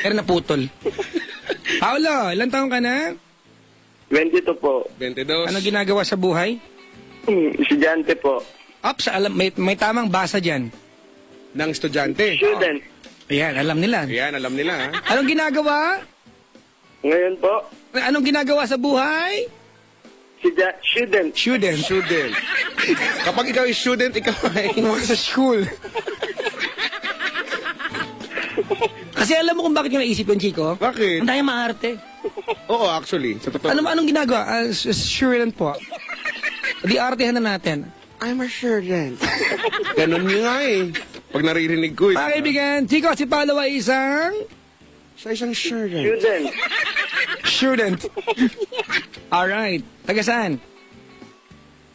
Pero naputol. Paolo, ilang taon ka na? 22 po. 22. Ano ginagawa sa buhay? Estudyante po. Ops, alam, may tamang basa dyan. Ng estudyante. Student. Ayan, alam nila. Ayan, alam nila, ha? Anong ginagawa? Ngayon po, Anong ginagawa sa buhay? student. Student. Student. Kapag ikaw ay student, ikaw ay... Sa school. Kasi alam mo kung bakit ko naisip yun, Chico? Bakit? Ang dahil maarte. Oo, actually. Sa totoo. Anong ginagawa? Student po. Di artehan na natin. I'm a student. Ganun yun nga eh. Pag naririnig ko eh. Mga kaibigan, Chico, si Paolo ay isang Sa isang student. Student. student. Alright. Taga saan?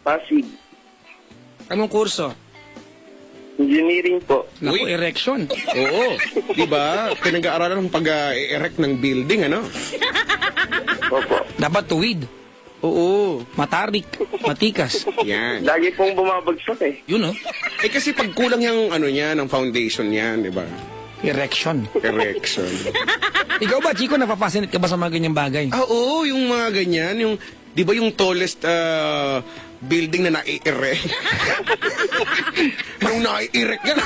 Pasig. Anong kurso? Engineering po. Naku, Uy. erection. Oo. Diba? Pinag-aaralan ng pag-erect ng building, ano? Opo. Dapat tuwid. Oo. Matarik. Matikas. Yan. Lagi pong bumabagsak eh. Yun, oh. Eh kasi pag kulang yung ano niya, ng foundation niyan, di ba? Erection. Correction. Ikaw ba, Chico, napapasinit ka ba sa mga ganyang bagay? Ah, oo, yung mga ganyan, yung, di ba yung tallest building na nai-erect? Nung nai-erect yan,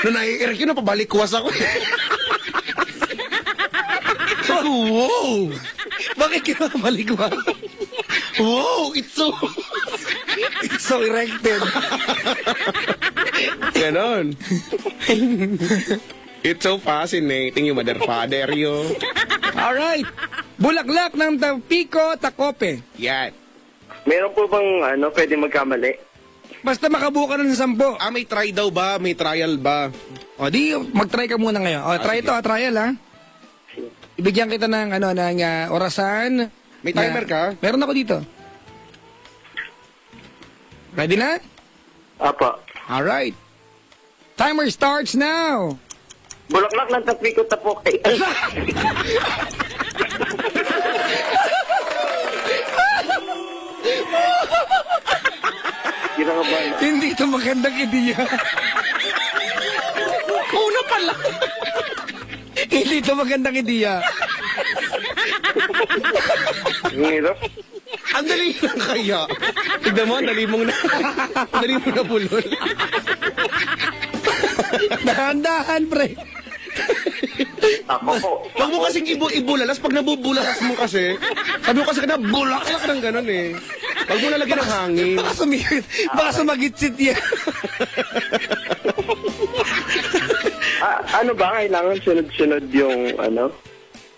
nung nai-erect yun, napabalikwas ako. Sabi ko, wow! Bakit ka maligwa? Wow, it's so... It's so erected. Ganon. It's so fascinating yung mother father yun. Alright. Bulaklak ng Tampico, Tacope. Yan. Meron po bang pwede magkamali? Basta makabuka ng 10. Ah, may try daw ba? May trial ba? O di, mag-try ka muna ngayon. O, try sige. ito, trial ha. Ibigyan kita ng, orasan. May timer ka? Meron ako dito. Ready na? Apo. Alright. Timer starts now. Bulaklak ng Tapiko Tapok. Ay, kinakabahan. Hindi ito magandang ideya. Una pala. Hindi ito magandang ideya. Ang hirap. Ang dali lang kaya. Tignan mo, ang dali mong na bulol. Dahan-dahan, pre. Ako po. Huwag mo kasing ibulalas. Pag nabubulalas mo kasi, sabi mo kasi ka na bulaklak ng ganun eh. Huwag mo nalagyan ng hangin. Baka sumagitsit yan. Ano ba? Kailangan sunod-sunod yung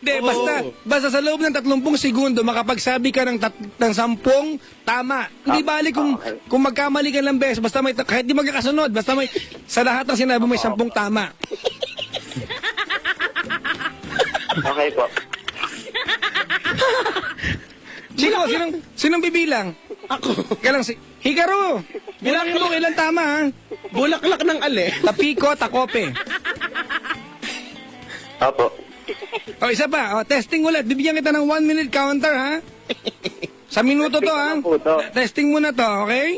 Hindi, Oo. basta sa loob ng 30 segundo, makapagsabi ka ng 10 tama. Hindi bali kung magkamali ka lang beses, basta may, kahit di magkakasunod, basta may, sa lahat ng sinabi may 10 tama. Okay po. Sinong bibilang? Ako. Kaya lang Hikaru, bilangin mo ilang tama ha. Bulaklak ng ale. Tapiko, Tacope. Apo. O, isa pa. O, testing ulit. Bibigyan kita ng 1-minute counter, ha? Sa minuto to, ha? Testing ko lang po to. Testing muna to, okay?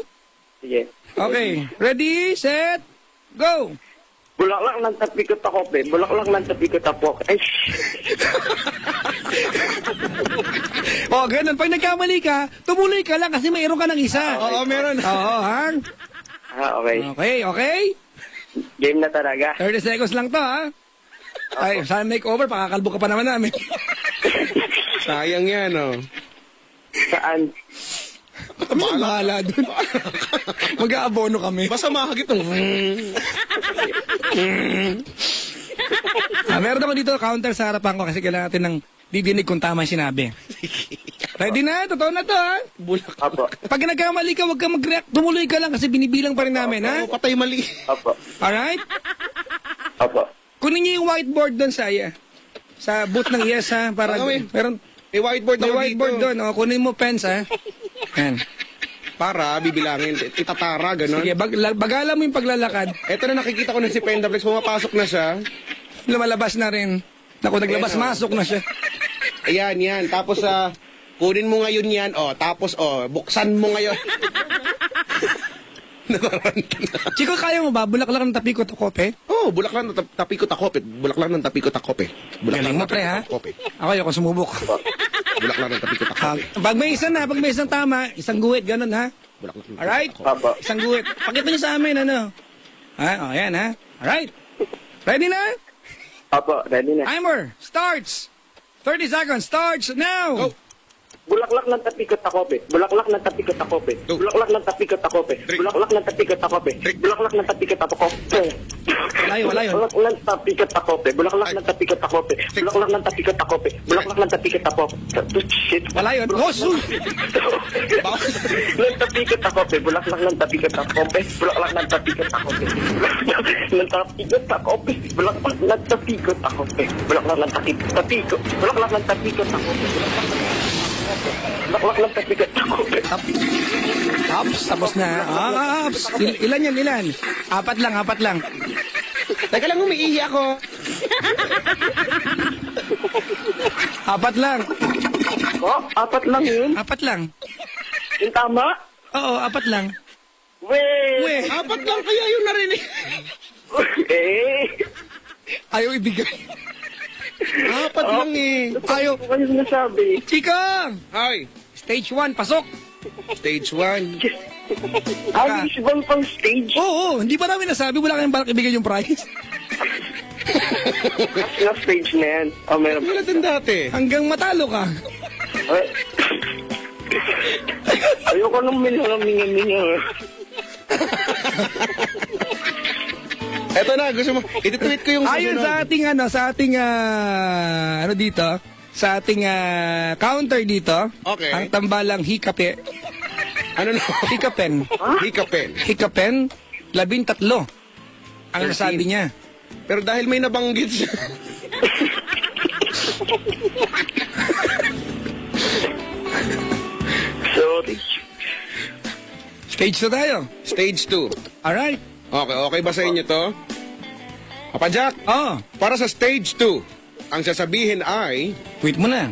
Sige. Okay. Ready, set, go! Bulaklak ng Tapiko Takope. Bulaklak ng Tapiko Tapok. Ay, O, ganun. Pag nagkamali ka, tumuloy ka lang kasi mayroon ka ng isa. Oo, meron. Oo, ha? okay. Okay, okay? Game na talaga. 30 seconds lang to, ha? Ay, sana makeover, pakakalbo ka pa naman namin. Sayang yan, oh. Saan? Bahala dun. Mag-aabono kami. Basta makakit ng... Meron ako dito counter sa harapan ko kasi kailangan natin ng didinig kung tama yung sinabi. Ready na? Totoo na to, ha? Bulak. Apo. Pag nagkamali ka, huwag ka mag-react. Tumuloy ka lang kasi binibilang pa rin namin, ha? Patay mali. Apo. Alright? Apo. Kunin niyo yung whiteboard doon sa booth ng yes, ha? Para, Baka meron, May whiteboard may ako whiteboard dito. doon. O, kunin mo pens, ha? Yan. Para bibilangin. Itatara, ganon. Sige, bagala mo yung paglalakad. Eto na nakikita ko na si Pendaflex. Pumapasok na siya. Lumalabas na rin. Naku, naglabas, Ayan, masok na siya. Ayan, yan. Tapos, kunin mo ngayon yan. Tapos, buksan mo ngayon. Nataranta na. Chico, kaya mo ba? Bulaklak ng tapikot o kope? Bulaklak ng tapikot akope. Bulaklak ng tapikot akope. Galing mo, pre, ha? Ako, ayoko sumubok. Bulaklak ng tapikot akope. Pag may isang tama, isang guhit, ganun, ha? Bulaklak ng Alright? tapikot akope. Apo. Isang guhit. Pakita niyo sa amin, ano? Ayan, ha? Alright. Ready na? Apo. Ready na. Timer starts. 30 seconds starts now. Go. Bulaklak ng tapikot akope. Bulaklak ng tapikot akope. Go. Bulaklak ng tapikot akope. Drink. Bulaklak ng tapikot akope. Drink. Bulaklak ng tapikot akope. Wala yun. Bulaklak ng tapikot akope. Bulaklak ng tapikot akope. Bulaklak ng tapikot akope. Bulaklak ng tapikot akope. Shit. Wala yun. Oh, Ng tapikot akope. Bulaklak ng tapikot akope. Bulaklak ng tapikot akope. Ng tapikot akope. Bulaklak ng tapikot akope. Bulaklak ng tapikot. Bulaklak ng tapikot akope. Bulaklak ng tapikot akope. Ups, tapos na. Ups. Ilan yan, ilan? Apat lang. Teka lang, umiihi ako. Apat lang. Oh, apat lang yun. Apat lang. Yung tama? Oo, apat lang. Wait. Apat lang kaya yun narinig. Ayaw ibigay. Apat lang eh. Ayaw. Ano kayo sinasabi? Chikang! Hi. Stage 1, pasok. Stage 1. Ayos bang pang stage? Oo, hindi pa namin nasabi. Wala kayong balak ibigay yung prize. Na stage na yan. Oh, meron. Wala din dati. Hanggang matalo ka. Ay. Ayoko nang minga-minga. Eto na, gusto mo. Iti-tweet ko yung Ayun sa ating dito, sa ating counter dito. Okay. Ang tambalang hikape. Ano na? Hikapen. Hikapen. Hikapen, 13. Ang 13. nasabi niya. Pero dahil may nabanggit siya. Sorry. Stage 2 tayo. Stage 2. Alright. Okay ba sa inyo to? Papa Jack, Oh, para sa stage 2, ang sasabihin ay, wait mo na.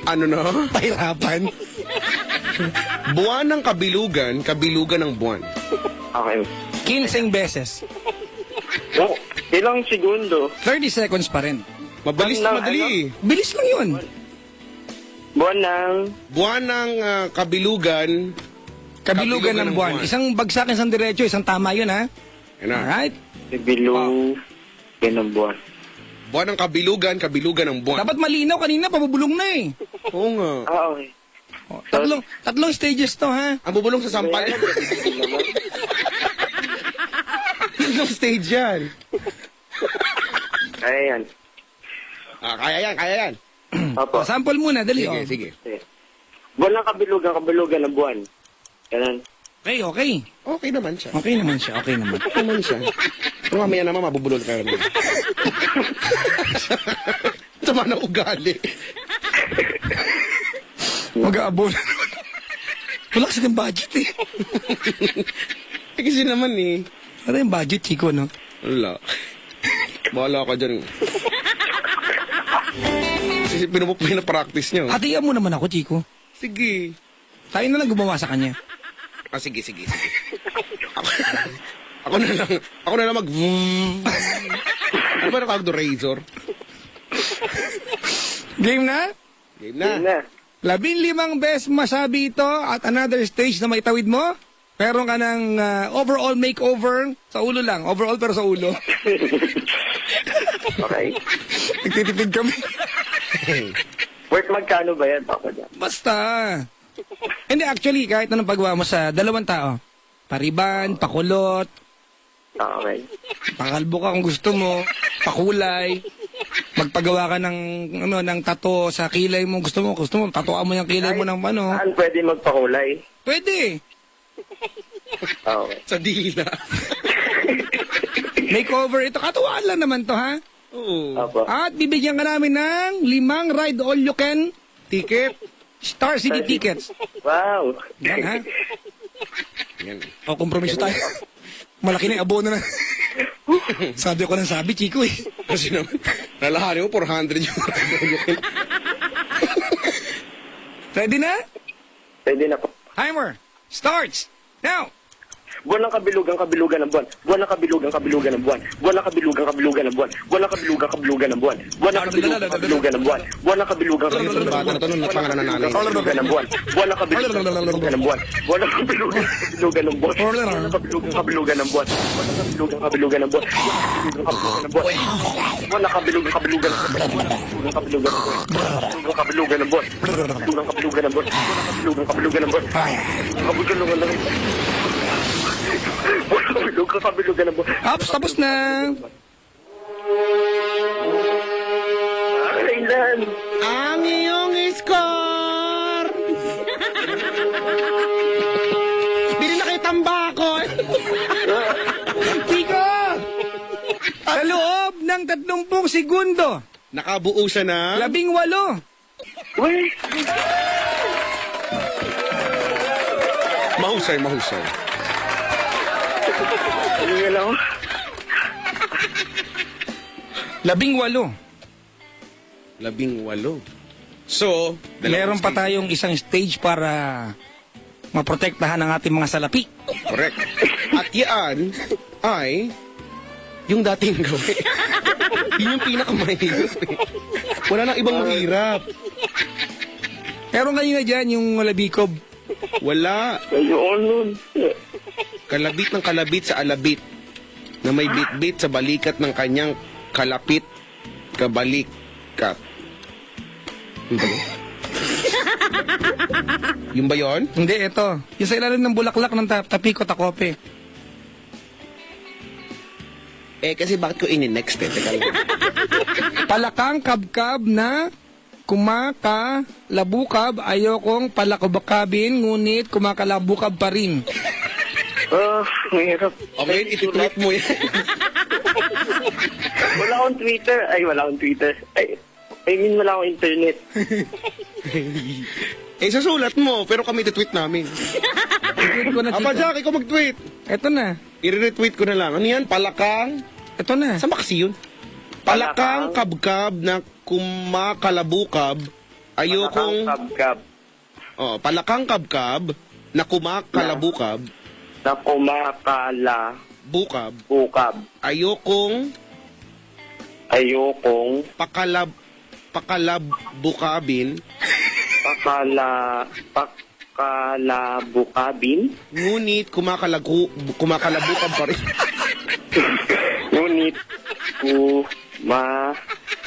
ano na? Pahirapan. Buwan ng kabilugan, kabilugan ng buwan. Okay. 15 beses. Oh, ilang segundo? 30 seconds pa rin. Mabilis Buwan na ng madali. Bilis lang yun. Buwan ng... Buwan ng kabilugan, Kabilugan ng buwan. Isang bagsak, isang diretso, isang tama yun, ha? Yan na. Alright? Bilog. Yan ang buwan. Buwan ng kabilugan, kabilugan ng buwan. Dapat malinaw kanina, pabubulong na eh. Oo nga. Okay. Oh, tatlong stages to, ha? Ang bubulong sa sampal. Tatlong stage yan. Kaya yan. Kaya yan. Opo. Oh, sample muna, dali. Sige, oh. sige. Buwan ng kabilugan ng buwan. Ganun. Okay. Okay naman siya. Okay naman siya, okay naman. Okay naman siya. Pero mamaya naman, mabubulol ka naman. Sama na ugali. Mag-aabon. Wala kasi ng budget eh. Kasi naman eh. Ano yung budget, Chico, no? Wala. Bahala ka dyan. Kasi pinapractice nyo. Hatian mo naman ako, Chico. Sige. Tayo na lang gumawa sa kanya. Sige. Ako na lang mag... Ano ba nakawag do, Razor? Game na? Game na. Yun na. 15 beses masabi ito at another stage na maitawid mo. Meron ka ng overall makeover sa ulo lang. Overall pero sa ulo. Okay. Nagtitipid kami. Worth magkano ba yan, Papa Jack? Basta. Hindi, actually, kahit anong pagawa mo sa dalawang tao. Pariban, pakulot, Okay. Pakalbo ka kung gusto mo, pakulay, magpagawa ka ng ng tato sa kilay mo, gusto mo tatuan mo yung kilay mo ng ano. Saan pwede magpakulay? Pwede. Okay. Sa dila. Makeover ito, katuwaan lang naman to ha. Oo. Opo. At bibigyan ka namin ng 5 ride all you can Ticket. Star City tickets. Wow. Yan ha. Yan. O, kompromiso tayo. Malaki na yung abono na. Sabi ko nang sabi, Chico eh. Kasi naman, nalahari mo, 400 yung Ready na? Pwede na po. Timer starts now. Buwan ng kabilugan, kabilugan ng buwan. Buwan ng kabilugan, kabilugan ng buwan. Buwan ng kabilugan, kabilugan ng buwan. Buwan ng kabilugan, kabilugan ng buwan. Buwan ng kabilugan, kabilugan ng buwan. Buwan ng kabilugan, kabilugan ng buwan. Bata na to, nung pangalan na nanay. Kabilugan ng buwan. Buwan ng kabilugan, kabilugan ng buwan. Buwan ng kabilugan, kabilugan ng buwan. Buwan ng kabilugan, kabilugan ng buwan. Buwan ng kabilugan, kabilugan ng buwan. Buwan ng kabilugan, kabilugan ng buwan. Buwan ng kabilugan, kabilugan ng buwan. Kabilugan, kabilugan ng buwan. Kabilugan, kabilugan ng buwan. Kabilugan ng buwan. Kabilugan ng buwan. Ups, tapos na. Kailan? Ang iyong score! Bili na kayo tambako! Chico! Sa loob ng 30 segundo, Nakabuo siya na 18. Uy! mahusay, mahusay. Hindi lang. 18. 18. So, Meron pa tayong isang stage para maprotektahan ang ating mga salapi. Correct. At yan ay yung dating gawin. Yun yung pinakamahirap eh. Wala nang ibang mahirap. Meron kanina dyan yung labikob. Wala. Ayun nun. Kalabit ng kalabit sa alabit na may bit-bit sa balikat ng kanyang kalapit kabalikat. Yung ba yun? Hindi, ito. Yung sa ilalim ng bulaklak ng tapiko takope. Eh, kasi bakit ko ini-next eh? Teka lang. Palakang kabkab na kumakalabukab. Ayokong palakabakabin, ngunit kumakalabukab pa rin. Mahirap. Okay, iti-tweet mo yan. Wala akong Twitter. Ay, wala akong Twitter. I mean, wala akong internet. Eh, sasulat mo, pero kami iti-tweet namin. Tweet ko na, Apa, Chico. Jack, ikaw mag-tweet. Ito na. I-retweet ko na lang. Ano yan? Palakang? Ito na. Saan ba kasi yun? Palakang kabkab na kumakalabukab. Ayokong... Kabkab. Oh, palakang kabkab na kumakalabukab. Na kumakalabukab. Bukab. Ayokong pakalabukabin. Pakalabukabin. Ngunit kumakalabukab pa rin. Ngunit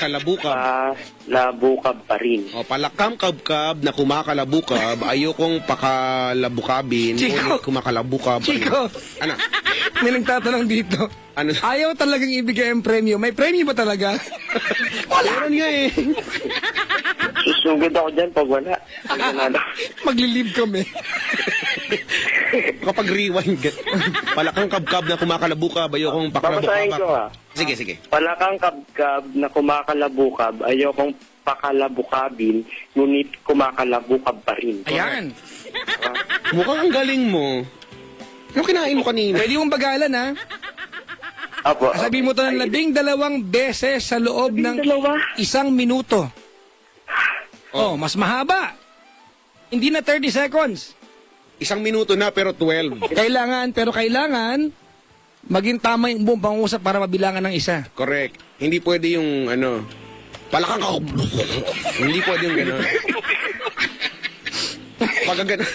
Kalabukab. pa rin. O, palakang kabkab na kumakalabukab, ayokong pakalabukabin, Chico. ngunit kumakalabukab. Chico, Ano? may nagtatanong dito. Ano? Ayaw talagang ibigay ang premyo. May premyo ba talaga? Meron nga eh. Susugod ako dyan pag wala. Maglilib kami. Kapag rewind, palakang kabkab na kumakalabukab, ayokong Babasahin ko pakalabukab. ha. Sige, sige. Palakang kabkab na kumakalabukab, ayokong pakalabukabin, ngunit kumakalabukab pa rin. Ayan. Mukhang ang galing mo. Yung kinain mo kanina. Pwede mong bagalan, ha? Apo. Sabi mo to ng 12 beses sa loob ng 1 minuto. Oh, mas mahaba. Hindi na 30 seconds. 1 minuto na pero 12. Kailangan maging tama yung buong pangusap para mabilangan ng isa. Correct. Hindi pwede yung ano, palakang ka. Hindi pwede yung gano'n. Pagka gano'n.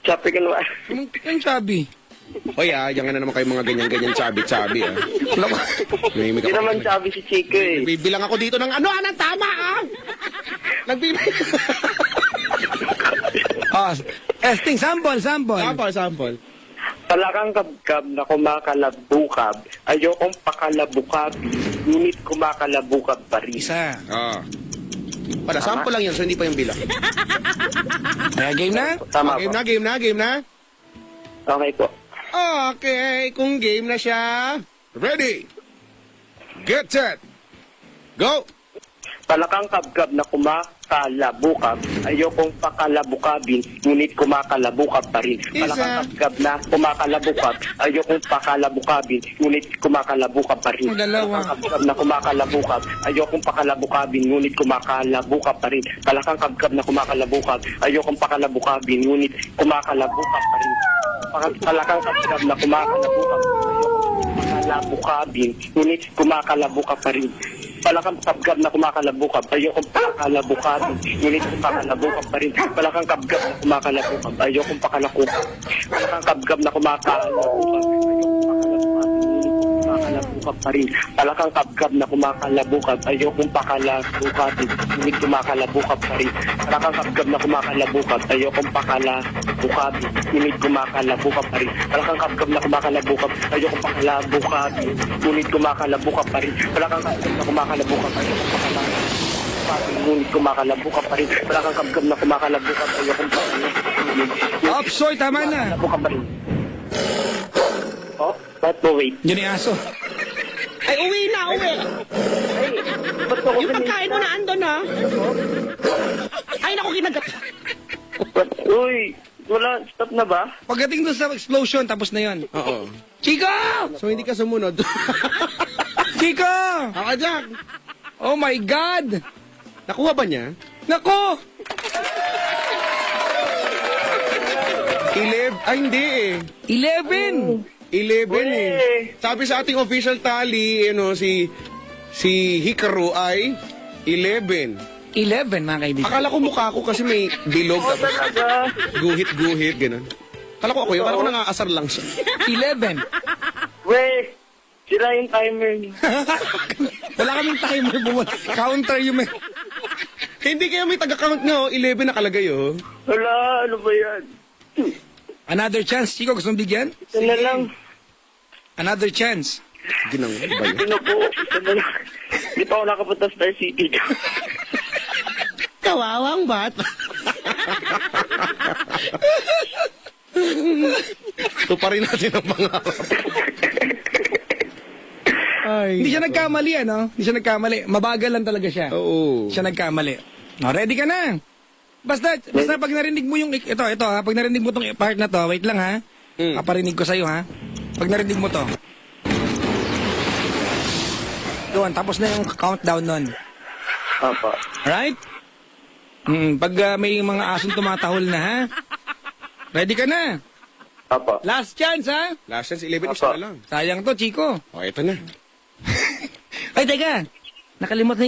Chappy ka naman. Yung sabi. Oy yan nga na naman kayo mga ganyan-ganyan sabi ah. May Hindi naman chappy si Chico eh. bibilang ako dito ng ano, anong tama ah! Oh, testing, sample. Sample. Palakang kabkab na kumakalabukab, ayokong pakalabukabi, ngunit kumakalabukab pa rin. Isa. Ah. Para sample lang yan, so hindi pa yung bilang. Kaya game na? Tama Game po. na, game na, game na. Okay po. Okay, kung game na siya. Ready. Get set. Go. Palakang kabkab na kumakalabukab, ayokong pakalabukabin, ngunit kumakalabukab pa rin. Palakang kabkab na kumakalabukab, ayokong pakalabukabin, ngunit kumakalabukab pa rin. Dalawa. Palakang kabkab na kumakalabukab, ayokong pakalabukabin, ngunit kumakalabukab pa rin. Palakang kabkab na kumakalabukab, ayokong pakalabukabin, ngunit kumakalabukab pa rin. Palakang kabkab na kumakalabukab, ayokong pakalabukabin, ngunit kumakalabukab pa rin. Palakang kabgab na kumakalabukab, ayokong pakalabukabin, ngunit kumakalabukab pa rin. Palakang kabgab na kumakalabukab, ayokong pakalakukab. Palakang kabgab na kumakalabukab, kumakalabukab pa rin. Palakang kabgab na kumakalabukab, ayokong pakalabukabin, ngunit kumakalabukab pa rin. Palakang kabgab na kumakalabukab, ayokong pakalabukabin, ngunit kumakalabukab pa rin. Palakang kabgab na kumakalabukab, ayokong pakalabukabin, ngunit kumakalabukab pa rin. Palakang kabgab na kumakalabukab, ayokong pakalabukabin, ngunit kumakalabukab pa rin. Palakang kabgab na kumakalabukab, ayokong pakalabukabin. Opsoy, tama na. Kumakalabukab pa rin. Oh, ba't mo wait? Yun yung aso. Ay, uwi na, uwi. Ay, ba't mo Yung pagkain mo na andon, ha? Ay, naku, kinagat. Uy, wala, stop na ba? Pagdating doon sa explosion, tapos na yun. Oo. Chico! So hindi ka sumunod. Chico! Ako, Jack. Oh my God! Nakuha ba niya? Nako! 11? Ay, hindi eh. 11! 11 Uy. eh. Sabi sa ating official tally, si Hikaru ay 11. 11, mga kaibigan. Akala ko mukha ko kasi may bilog. Oo, talaga. Guhit-guhit, gano'n. Akala ko ako yun. Akala ko nangaasar lang siya. 11. Wait, sira yung timer niya. Wala kaming timer, counter yung may... Hindi kayo may taga-count nga, 11 nakalagay, oh. Wala, ano ba yan? Another chance, Chico, gusto mong bigyan? Ito na lang. Another chance. Ginang ba yun? Ito po, ito na lang. Di pa ako nakapunta Star City. Kawawang bata. Tuparin natin ang pangarap. Ay. Hindi siya nagkamali, ano? Hindi siya nagkamali. Mabagal lang talaga siya. Oo. Siya nagkamali. O, ready ka na. Basta pag narinig mo yung... Ito ha. Pag narinig mo tong part na to, wait lang ha. Kaparinig ko sa'yo ha. Pag narinig mo to. Doon, tapos na yung countdown nun. Apa. Alright? Pag may mga asong tumatahol na ha. Ready ka na. Apa. Last chance ha. Last chance, 11 isa na lang. Sayang to, Chico. O, ito na. Ay, teka. Nakalimutan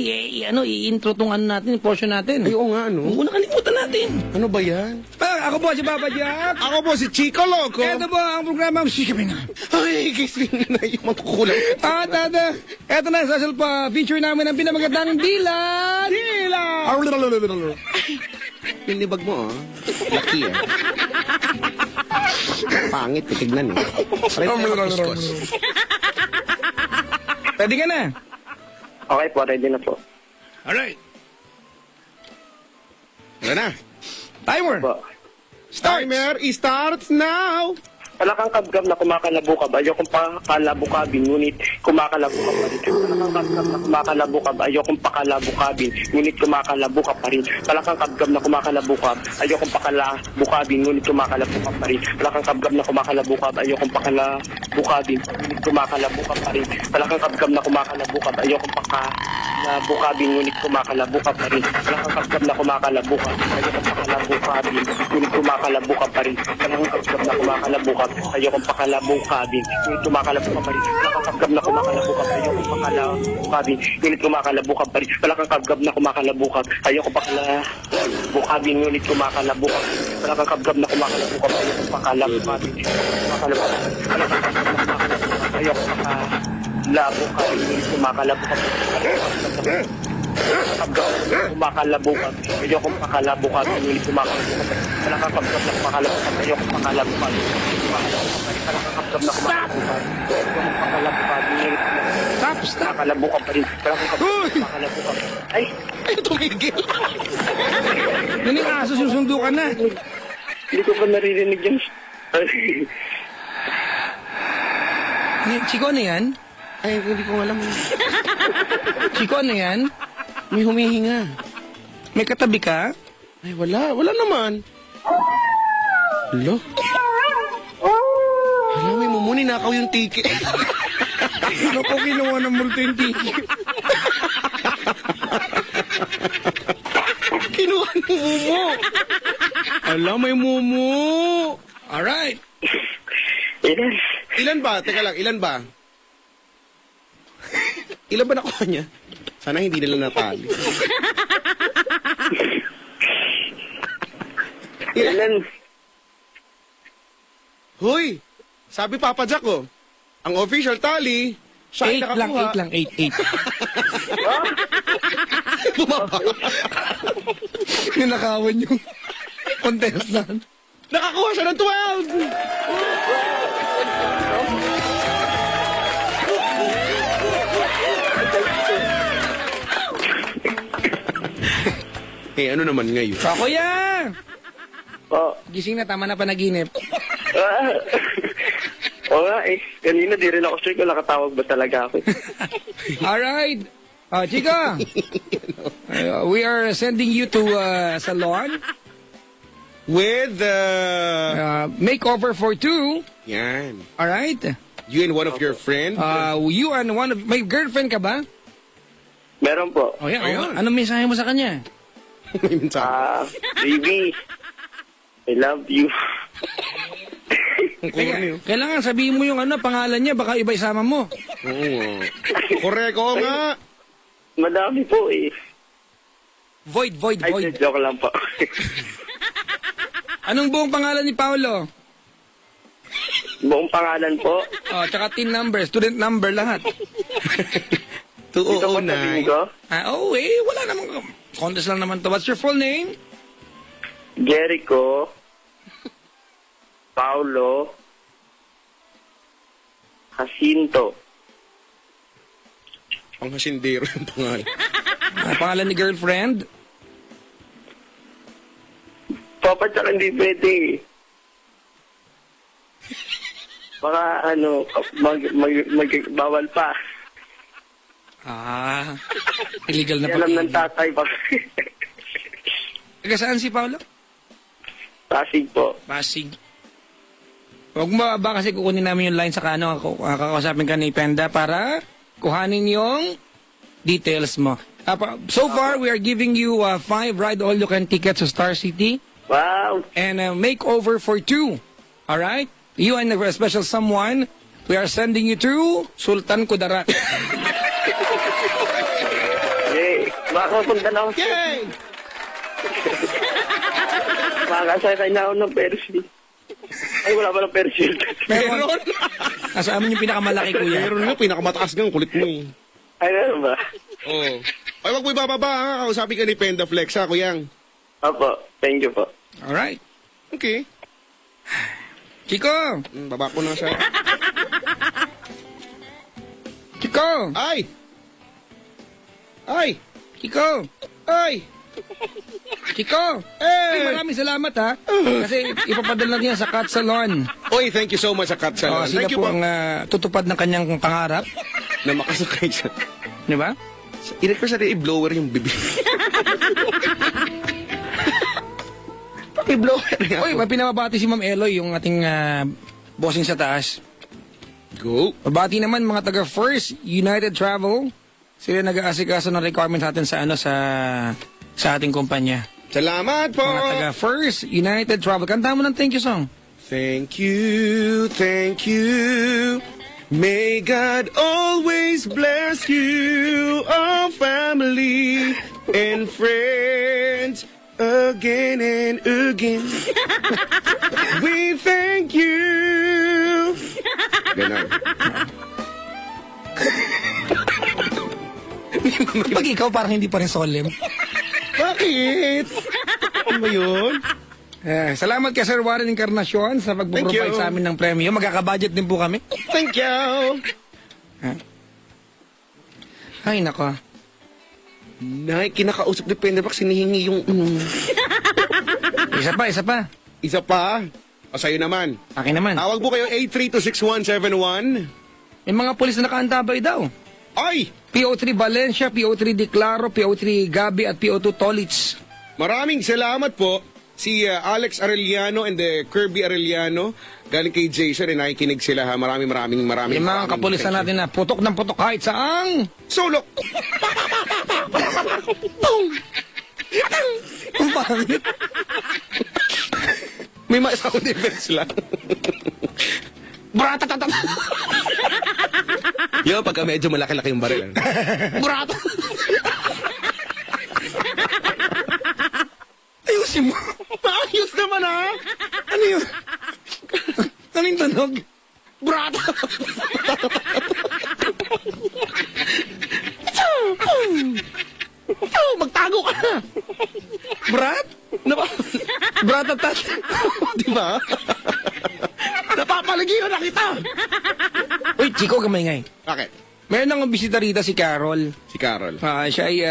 na i-intro tong ano natin, portion natin. Ay, oo nga, ano? Oo, nakalimutan natin. Ano ba yan? Ako po si Papa Jack. Ako po si Chico Loco. Ito po ang programa Shikimina. Ay, gising na yung magkukulang. Ito na, social pa, feature namin ang pinamagandang Dilan. Pinibag mo, oh. Laki, eh. Pangit, titignan, eh. Pareho. Ready ka na? Okay po, ready na po. Alright. Wala na. Timer. Po. Timer starts now. Palakang kabgab na kumakalabukab, ayokong pakalabukabin, ngunit kumakalabukab pa rin. Palakang kabgab na kumakalabukab, ayokong pakalabukabin, ngunit kumakalabukab pa rin. Palakang kabgab na kumakalabukab, ayokong pakalabukabin, ngunit kumakalabukab pa rin. Palakang kabgab na kumakalabukab, ayokong pakalabukabin, ngunit kumakalabukab pa rin. Palakang kabgab na kumakalabukab, ayokong pakalabukabin, ngunit kumakalabukab pa rin. Palakang kabgab na kumakalabukab, ayokong pakalabukabin, ngunit kumakalabukab pa rin. Palakang kabgab na kumakalabukab, ayokong pakalabukabin, ngunit kumakalabukab pa rin. Palakang kabgab na kumakalabukab, ayokong pakalabukabin, ngunit kumakalabukab pa rin. Palakang kabgab na kumakalabukab, ayokong pakalabukabin, ngunit kumakalabukab. Palakang kabgab na kumakalabukab, ayokong pakalabukabin, ayokong pakalabukabin, ngunit kumakalabukab. Kumakalabukan. Medyo akong pakalabukan. Hindi kumakalabukan. Nakakapsap na kumakalabukan. Medyo akong pakalabukan. Nakakapsap na kumakalabukan. Medyo akong pakalabukan. Stop. Pakalabukan pa rin. Pakalabukan. Ay! Ay, tumigil. Naning aso, susundo ka na. Hindi ko pa naririnig yan. Chiko, ano yan? Ay, hindi ko alam. Chiko, ano yan? May humihinga. May katabi ka? Ay, wala. Wala naman. Hala? Hala, may mumuni nakaw yung ticket. Ano ko kinuha ng multo yung ticket? Kinuha ng mumu. Hala, may mumu. Alright. Ilan? Ilan ba? Teka lang, ilan ba? Ilan ba nakuha niya? Sana hindi nila natali. Ilan? Hoy! Sabi Papa Jack, oh. Ang official tally, siya ay 8 lang, nakakuha. 8 lang, 8. Bumaba. Ninakawan yung contestant. Nakakuha siya ng 12! Eh, ano naman ngayon? Kuya! Oh. Gising na, tama na panaginip. Oo nga eh. Kanina di rin ako sure kung nakatawag ba talaga ako. Alright. Chica, we are sending you to salon. With Makeover for 2. Yan. Alright. You and one of your friends? You and one of... May girlfriend ka ba? Meron po. Oh, yeah. Ayun. Anong mensahe mo sa kanya? May mensahe. Baby, I love you. Ang corny, oh. Kailangan sabihin mo yung pangalan niya, baka iba isama mo. Oo. Correct, oo nga. Madami po eh. Void. Ay, joke lang po. Anong buong pangalan ni Paolo? Buong pangalan po. Oh, tsaka team number, student number, lahat. Ito po 209. sabihin ko. Wala namang... Contest lang naman to. What's your full name? Jericho. Paulo. Jacinto. Panghasindero yung pangalan. Pangalan ni girlfriend? Papa, tsaka hindi pwede eh. Baka bawal pa. Illegal na Alam ng pag-ibig. tatay pa. Taga saan si Paolo? Pasig po. Pasig. Huwag mo ba kasi kukunin namin yung line sa kakausapin ka ni Penda para kuhanin yung details mo. So far, we are giving you 5 ride-all-you-can tickets to Star City Wow. and a makeover for 2. Alright? You and a special someone, we are sending you to Sultan Kudarat. Yay. Makapunta na ako. Yay! Makakasakay na ako ng Persil. Ay, wala pa ng Persil. Meron? Nasa amin yung pinakamalaki, kuya. Meron nga, pinakamataas nga, ang kulit mo eh. Ay, ano ba? Oo. Ay, wag mo ibababa ha. Kausapin ka ni Penda Flex ha, kuyang. Opo. Thank you po. Alright. Okay. Chico! Baba ko na siya. Chico! Ay! Ay! Chico! Ay! Chico! Ay, maraming salamat ha. Kasi ipapadala niya sa Cat Salon. Oy, thank you so much sa Cat Salon. Sila Thank you po po. ang tutupad ng kanyang pangarap. Na makasakay siya. Di ba? I-request natin i-blower yung bibig. I-blower nga. Uy, may pinababati si Ma'am Eloy, yung ating bossing sa taas. Go. Mabati naman mga taga First United Travel. Sila nag-aasikaso ng requirements natin sa ating kumpanya. Salamat po. Mga taga First United Travel. Kanta mo ng thank you song. Thank you, thank you. May God always bless you, our family and friends, again and again. We thank you. Ganon. Pag ikaw parang hindi pa rin solemn. Bakit? Ano ba yun? Salamat kay Sir Warren Encarnacion sa Thank pag-provide you. sa amin ng premyo. Magkaka-budget din po kami. Thank you. Ay, nako. Nay, kinakausap ni Penderbox, sinihingi yung... Isa pa. Isa pa. O, sa'yo naman. Akin naman. Tawag po kayo 8326171. May mga pulis na nakaantabay daw. Ay! PO3 Valencia, PO3 Declaro, PO3 Gabi at PO2 Tolits. Maraming salamat po. Si Alex Arellano and Kirby Arellano. Galing kay Jason, nakikinig sila ha. Maraming. Yung mga kapulisan natin na putok ng putok kahit saang. Sulok! Ang pangit. May mga sound effects lang. Bratatatata. Yung pagka medyo malaki-laki yung baril. Brata. Ayusin mo. Ayos naman ha! Ano yun? Ano yung tunog? Brata! Magtago ka na! Brat? Bratatat. Di ba? Napapaligiran na kita! Uy, Chico, kamay. Bakit? Meron nang bisita rito si Carol. Si Carol. Siya ay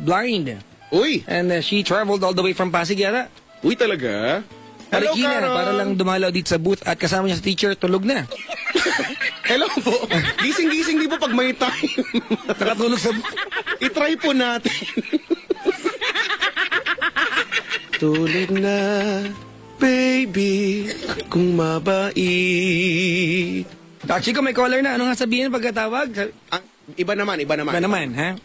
blind. Uy! And she traveled all the way from Pasig yata. Uy talaga? Hello, Marikina, Carol! para lang dumalaw dito sa booth at kasama niya sa teacher, tulog na. Hello po! Gising-gising di ba pag may time? Nakatulog sa booth. I-try po natin. Tulog na, baby, kung mabait. Chico, may caller na. Ano nga sabihin pagkatawag? Iba naman. Ba naman, ha?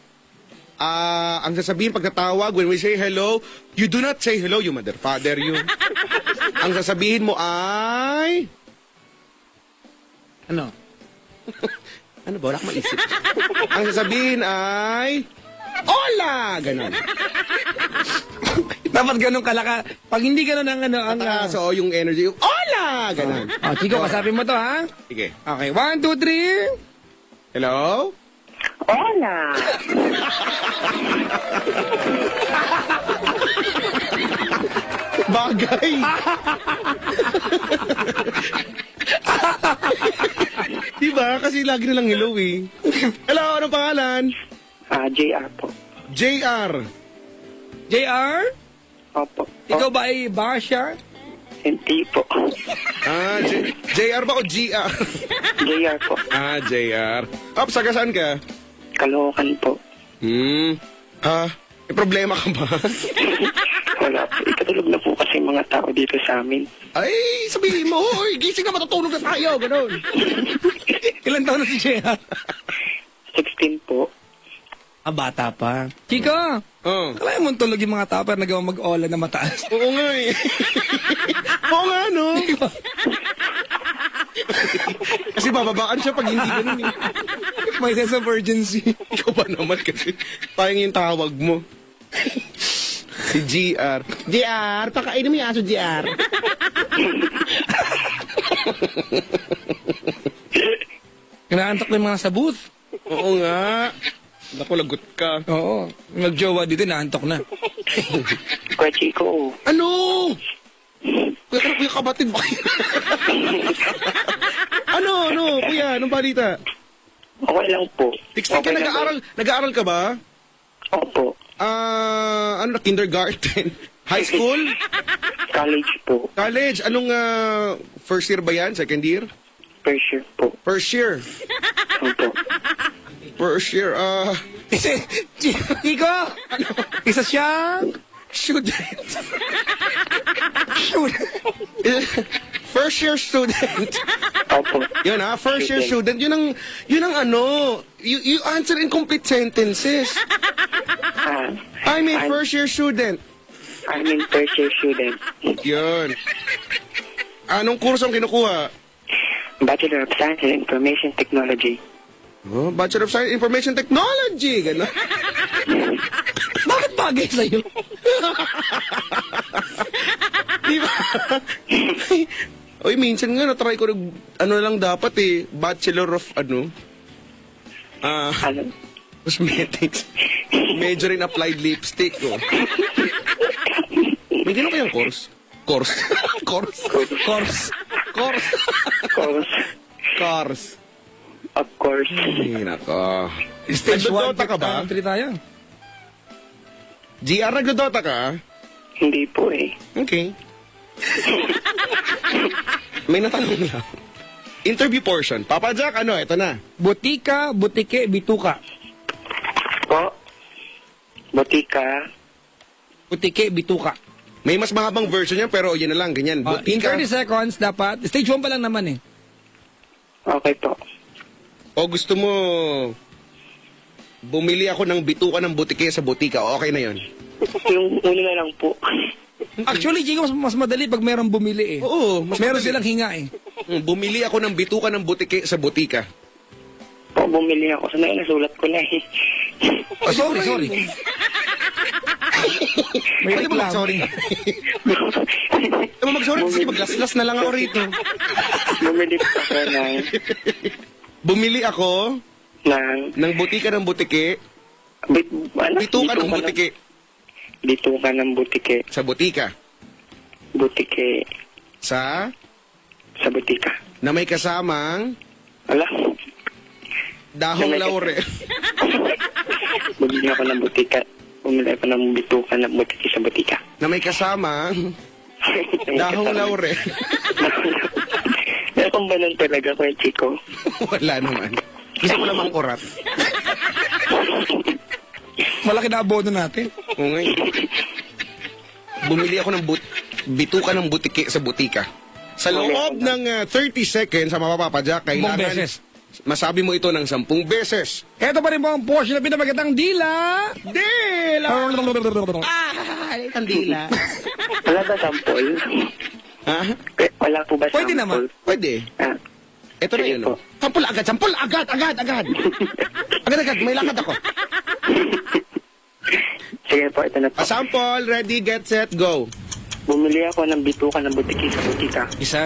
Ang sasabihin pagkatawag, when we say hello, you do not say hello, you mother father, you. Ang sasabihin mo ay... Ano? Ano ba? Wala akong maisip. Ang sasabihin ay... Hola! Ganon. Dapat ganun kalaka. Pag hindi ganun ang ano, ang... So, yung energy, yung Hola! Ganon. Chico, kasapin mo to, ha? Sige. Okay, 1, 2, 3. Hello? Hola! Bagay! Diba? Kasi lagi nilang hello eh. Hello, anong pangalan? JR po. JR. JR? Opo. Ikaw ba ay Basha? Hindi po. JR ba o GR? JR po. JR. Saga saan ka? Caloocan po. May problema ka ba? Wala po. Ikatulog na po kasi mga tao dito sa amin. Ay, sabihin mo, hoy, gising na matutulog na tayo, gano'n. Ilan taon na si JR? 16 po. Bata pa. Chico, kalahin mo tulog yung mga tao pero nagawa mag-ola na mataas. Oo nga eh. Oo nga, no? Kasi bababaan siya pag hindi ganun eh. May sense of urgency. Ikaw ba naman kasi parang yung tawag mo. Si GR. GR, pakainin mo yung aso, GR. Kinaantok na yung mga sa booth. Oo nga. Naku, lagot ka. Oo. Mag-jowa dito, naantok na. Kuya Chico. Ano? Kuya kabatid ba kayo? Ano? Kuya, anong balita? Okay lang po. Tikstik ka, nag-aaral ka ba? Opo. Kindergarten? High school? College po. College? Anong first year ba yan? Second year? First year po. First year. Opo. First year, Chico! Isa siyang... student. First year student. Opo. Yun first year student. Yun ang ano, you answer in complete sentences. I'm a first year student. I'm in first year student. Yun. Anong kursong kinukuha? Bachelor of Science in Information Technology. Oh, Bachelor of Science Information Technology. Gano'n. Bakit bagay sa'yo? Di ba? Uy, minsan nga na-try ko ano lang dapat Bachelor of Ano? Cosmetics. Medyo rin applied lipstick. Oh. May gano'n kayang course? Course. Course. Course. Course. Course. Course. Of course. Ay, nako. Stage 1, Nagdodota ka ba? 3 tayo. GR, nagdodota ka? Hindi po eh. Okay. May natanong lang. Interview portion. Papa Jack, ano? Ito na. Butika, butike, bituka. Po. Botika. Butike, bituka. May mas mahabang version yan, pero yun na lang, ganyan. In Butika. 30 seconds, dapat. Stage 1 pa lang naman eh. Okay po. O gusto mo, bumili ako ng bituka ng butike sa butika. Okay na yun. Yung una na lang po. Actually, Chico, mas madali pag merong bumili eh. Oo, mas Meron madali. silang hinga eh. Bumili ako ng bituka ng butike sa butika. Po, bumili ako. Sana nasulat ko na eh. Oh, sorry. May Pwede ba reklamo. mag-sorry? Pwede ba mag-sorry? Sige, maglaslas na lang ako rito. Bumili po ako ng Bumili ako ng butika ng butike, bituka ng butike Bituka ng butike. sa butika. Butike Sa sa butika. na may kasamang Wala. dahong laurel. Bumili ako ng butika. Bumili ako ng bituka ng butike sa butika. Na may kasamang dahong laurel. Kaya kung ba nun talaga ko yung Chico? Wala naman. Gusto ko namang kurat. Malaki na abono natin. Oo nga eh. Bumili ako ng bituka ng butike sa butika. Sa loob ng 30 seconds sa mapapapadyak, kailangan beses. masabi mo ito ng 10 beses. Ito pa rin po ang portion na pinamagatang dila. Dila! Ay, kandila. Wala ba sample? Ha? Wala po ba Pwede sample? naman. Pwede. Ah, Ito na Sige yun. po. Oh. Sampol agad, agad. May lakad ako. sige po, ito na po. Sample, ready, get, set, go. Bumili ako ng bituka ng butike sa butika. Isa.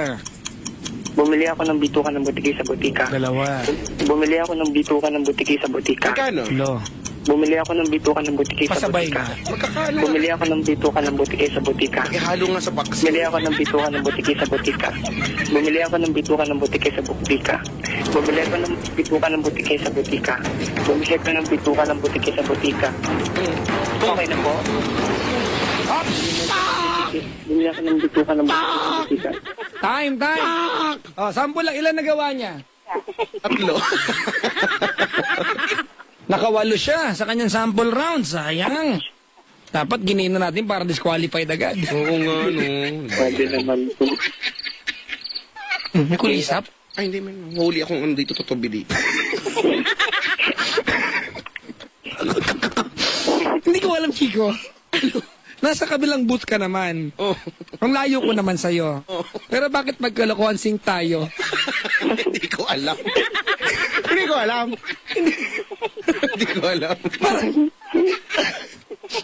Bumili ako ng bituka ng butike sa butika. Dalawa. Bumili ako ng bituka ng butike sa butika. Magkano? Lo. Bumili ako ng bituka ng butike sa Pasabay butika. nga. Magkakano? Bumili ako ng bituka ng butike sa butika. Ihalo nga sa box. Bumili ako ng bituka ng butike sa butika. Bumili ako ng bituka ng butike sa butika. Bumili ako ng bituka ng butike sa butika. Bumili ako ng bituka ng butike sa butika. Okay na po? Bumili ako ng bituka ng butike sa butika. Time. Oh, sample lang. Ilan nagawa niya? Tatlo. Nakawalo siya sa kanyang sample round. Sayang. Dapat giniin na natin para disqualified agad. Oo nga, no. Pwede naman po. May kulisap. Ay, hindi man. Huli akong ano dito, tutubili. Hindi ko alam, Chico. Nasa kabilang booth ka naman. Oh. Ang layo ko naman sa'yo. Oh. Pero bakit magkalokohan sing tayo? Hindi ko alam. Hindi ko alam.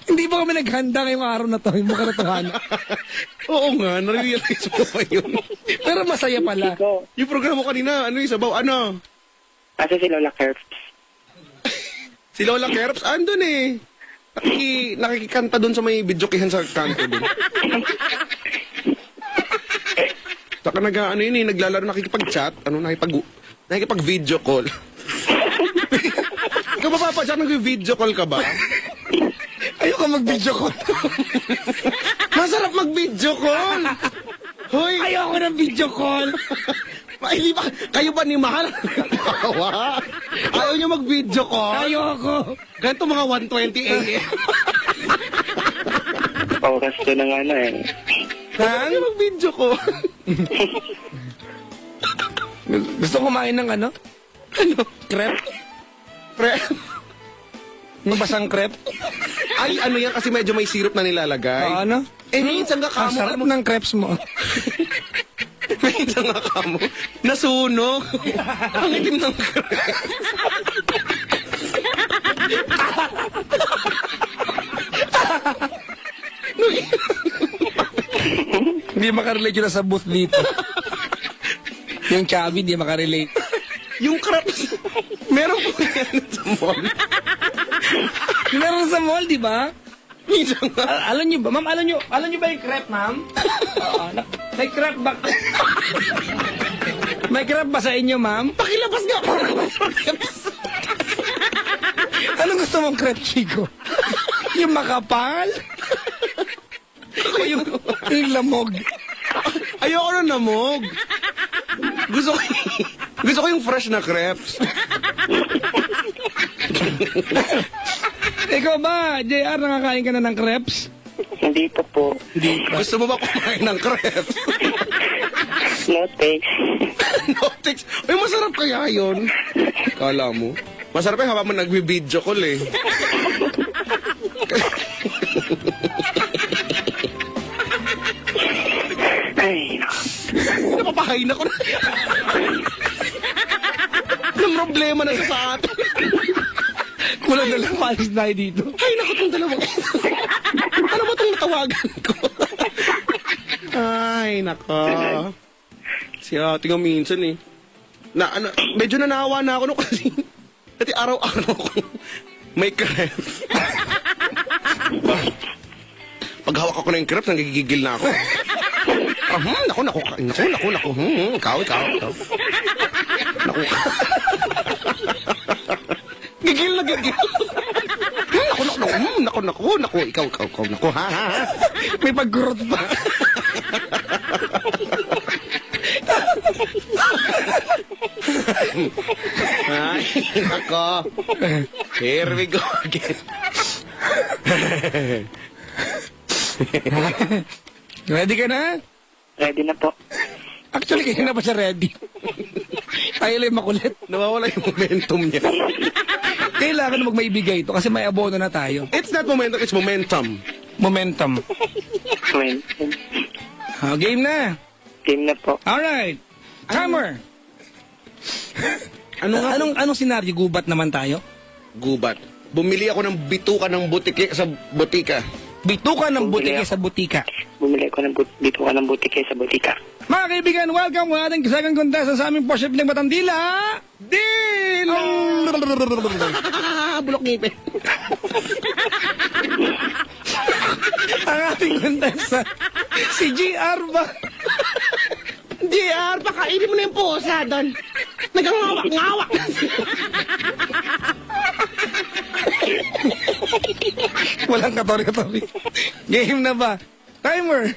Hindi ba kami naghanda ngayong araw na to? Yung mga katotohanan. Oo nga, narealize mo pa yun. Pero masaya pala. Yung programa kanina, ano yung sabaw, ano? Asa si Lola Kerps? Si Lola Kerps, andun eh. Nakikikanta dun sa may videokihan sa kanto dun. Saka ano yun eh, naglalaro, nakikipag-chat, nakikipag-video call. Ikaw ba, Papa Jack, nag-video call ka ba? Ayoko mag-video call. Masarap mag-video call! Hoy! Ayoko ng video call. Hindi ba? Kayo ba ni Mahal? Tawa. Ayaw niyo mag-video call? Ayoko. Ganito mga 1:20 a.m. Oras ko na nga na eh. Ayaw niyo mag-video call? Gusto kumain ng ano? Ano? Crepe? Yung basang crepe? Ay, ano yan kasi medyo may syrup na nilalagay. Ano? Eh, minsan nga Ang kamo. sarap ng crepes mo. Minsan nga kamo. Nasunog. Ang itim ng crepe. Hindi makarelate yun sa booth dito. Yung chubby, hindi makarelate. Yung crepes. Meron po yan sa mall. Meron sa mall, di ba? Minsan nga. Alam niyo ba, ma'am, alam niyo ba yung crepe, ma'am? Oo, may crepe ba? May crepe ba sa inyo, ma'am? Pakilabas nga. Anong gusto mong crepe, Chico? Yung makapal? O yung lamog? Ayoko na namog. Gusto ko yung fresh na crepes. Ikaw ba, JR, nakakain ka na ng crepes? Hindi pa po. Gusto mo ba kumain ng crepes? No thanks. No, thanks. Ay, masarap kaya yun. Kala mo? Masarap yung habang nagbi-video call eh. Ay, Napapahay na ko na. Anong problema na sa atin? Kulang na lang palis na dito. Ay, naku, itong dalawang. Ano ba itong natawagan ko? Ay, nako. Si ate nga minsan eh. Medyo nanawa na ako no kasi dati araw-araw ako may crepe. Pag hawak ako ng crepe, nagigigil na ako. Naku. Ikaw. Naku. Gigil na gigil. Naku. Ikaw. Naku, ha. May pag-growth pa. Ay, nako. Here we go again. Ready ka na? ready na po. Actually, kaya na pa siya ready. Tayo lang makulit. Nawawala yung momentum niya. Kailangan na magmaibigay ito kasi may abono na tayo. It's not momentum, it's momentum. Momentum. Well, Game na. game na po. Alright. Timer. Anong senaryo? Gubat naman tayo? Gubat. Bumili ako ng bituka ng butike sa butika. Bituka ng butike sa butika. Bumili ko ng dito ka ng butike sa butika. Mga kaibigan, welcome sa ating kasagang contest sa aming portion ng Batandila. Deal! Bulok ngipin. Ang ating contest si GR ba? JR, pakainin mo na yung pusa doon. Nagangawak-ngawak. Walang katori-katori. Game na ba? Timer.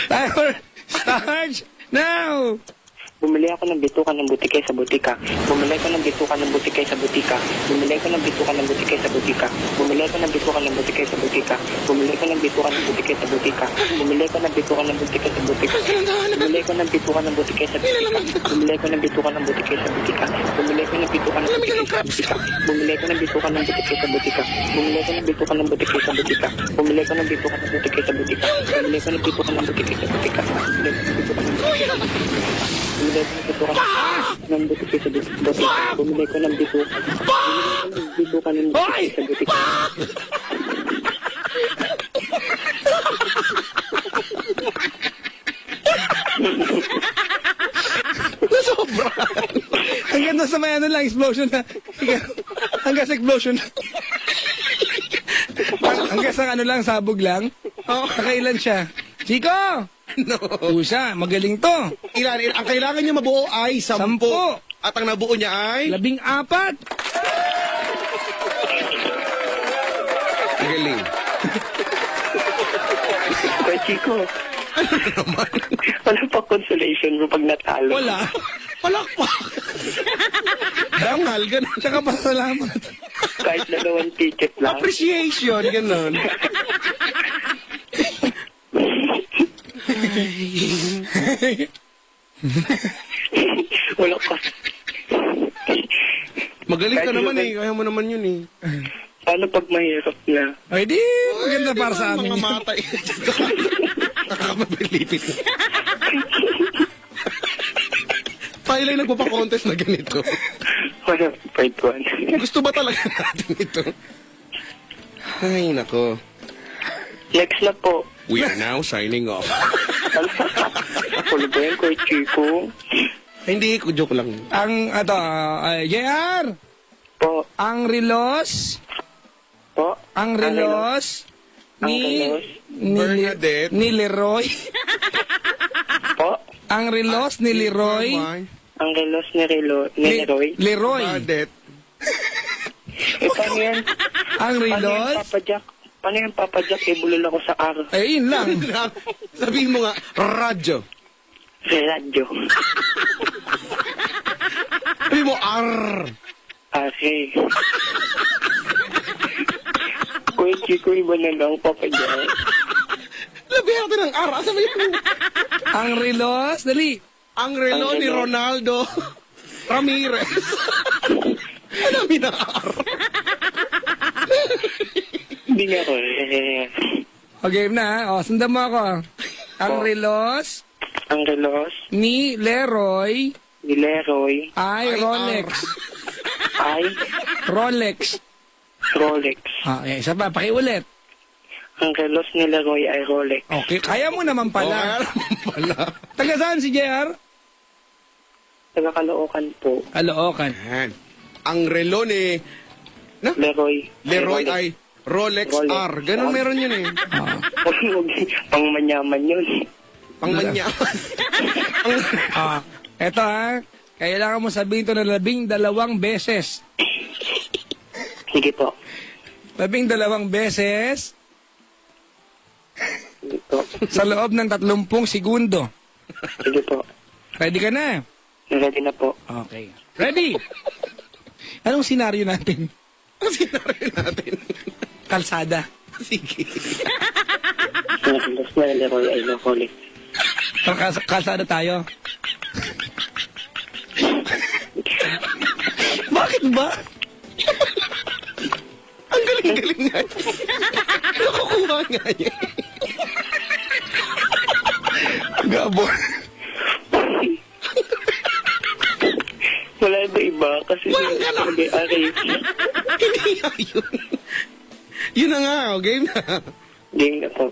Timer starts now. Bumili ako ng bituka ng butike sa butika. Bumili ko ng bituka ng butike sa butika. Bumili ko ng bituka ng butike sa butika. Bumili ko ng bituka ng butike sa butika. Bumili ko ng bituka ng butike sa butika. Bumili ko ng bituka ng butike sa butika. Bumili ko ng bituka ng butike sa butika. Bumili ko ng bituka ng butike sa butika. Bumili ko ng bituka ng butike sa butika. Bumili ko ng bituka ng butike sa butika. Bumili ko ng bituka ng butike sa butika. Bumili ko ng bituka ng butike sa butika. Bumili ko ng bituka ng butike sa butika. Bumili ko ng bituka ng butike sa butika. Bumili ko ng bituka ng butike sa butika. Bumili ko ng bituka ng butike sa butika. Nasobra. Hanggang sa may ano lang, explosion na. Hanggang sa explosion na. Hanggang sa ano lang, sabog lang. Nakailan siya? Chico! No. Pusa, magaling to. Ilan, ang kailangan niya mabuo ay 10. 10. At ang nabuo niya ay 14. galing. Kuya Chico, Ano naman? ano pa consolation mo pag natalo? Wala. Palakpak. Dangal, ganun. Tsaka pasalamat. Kahit na 1 ticket lang. Appreciation, ganun. Wala ka. Magaling ka Kahit naman yung- eh. Kaya mo naman yun eh. Paano pag mahirap na? Ay, di. Maganda para sa amin. Mga matay. Nakakapabilipit. Tayo lang nagpapakontest na ganito. Wala, part 1. Gusto ba talaga natin ito? Ay, nako. Next na po. We are now signing off. Ano ba yan, Kuya Chico? Ay, hindi, joke lang. Ang, JR! Po, Ang relos. Po. Ang relos. Ni Bernadette. ni Leroy. Po. Ang relos ni Leroy. Ang relos ni Leroy. Leroy. Bernadette. Paano yan? Ang Paano yan, relos. Papa Jack? Paano yan, Papa Jack? Ibulol ako sa araw. Eh, yun lang. Sabihin mo nga, radyo. Radyo. Sabihin mo, ar. Okay. Kuya Chico, iba na lang, Papa Jack. Labi natin ng ar. Sabihin mo. Ang relos. Dali. Ang relo ni Ronaldo Ramirez. Ano na ar? Hindi nga ako. O, game na, ha? O, sundan mo ako. Ang Po. relos Ang relos ni Leroy ni Leroy ay Rolex. ay Rolex. Rolex. Ah, okay, isa pa, pakiulit. Ang relos ni Leroy ay Rolex. Okay, kaya mo naman pala. Pala. Taga saan si JR? Taga Caloocan po. Caloocan. Yan. Ang relo ni Leroy. Leroy ay Rolex Rolex. R. Ganun meron yun eh. Ah. Pang manyaman yun. Pangmanyaman. Ah, eto ha. Kailangan mo sabihin ito na 12 beses. Sige po. 12 beses Sige po. sa loob ng 30 segundo. Sige po. Ready ka na? Ready na po. Okay. Ready? Anong senaryo natin? Ang sinaryo natin. Kalsada. Sige. Ang relos ni Leroy ay Rolex. Kalsada tayo. Bakit ba? Ang galing-galing nga. Nakukuha nga niya. Gabo. Wala ba iba? Kasi Walang galang. Hindi nga yun. Yun na nga, oh, game na. Game na po.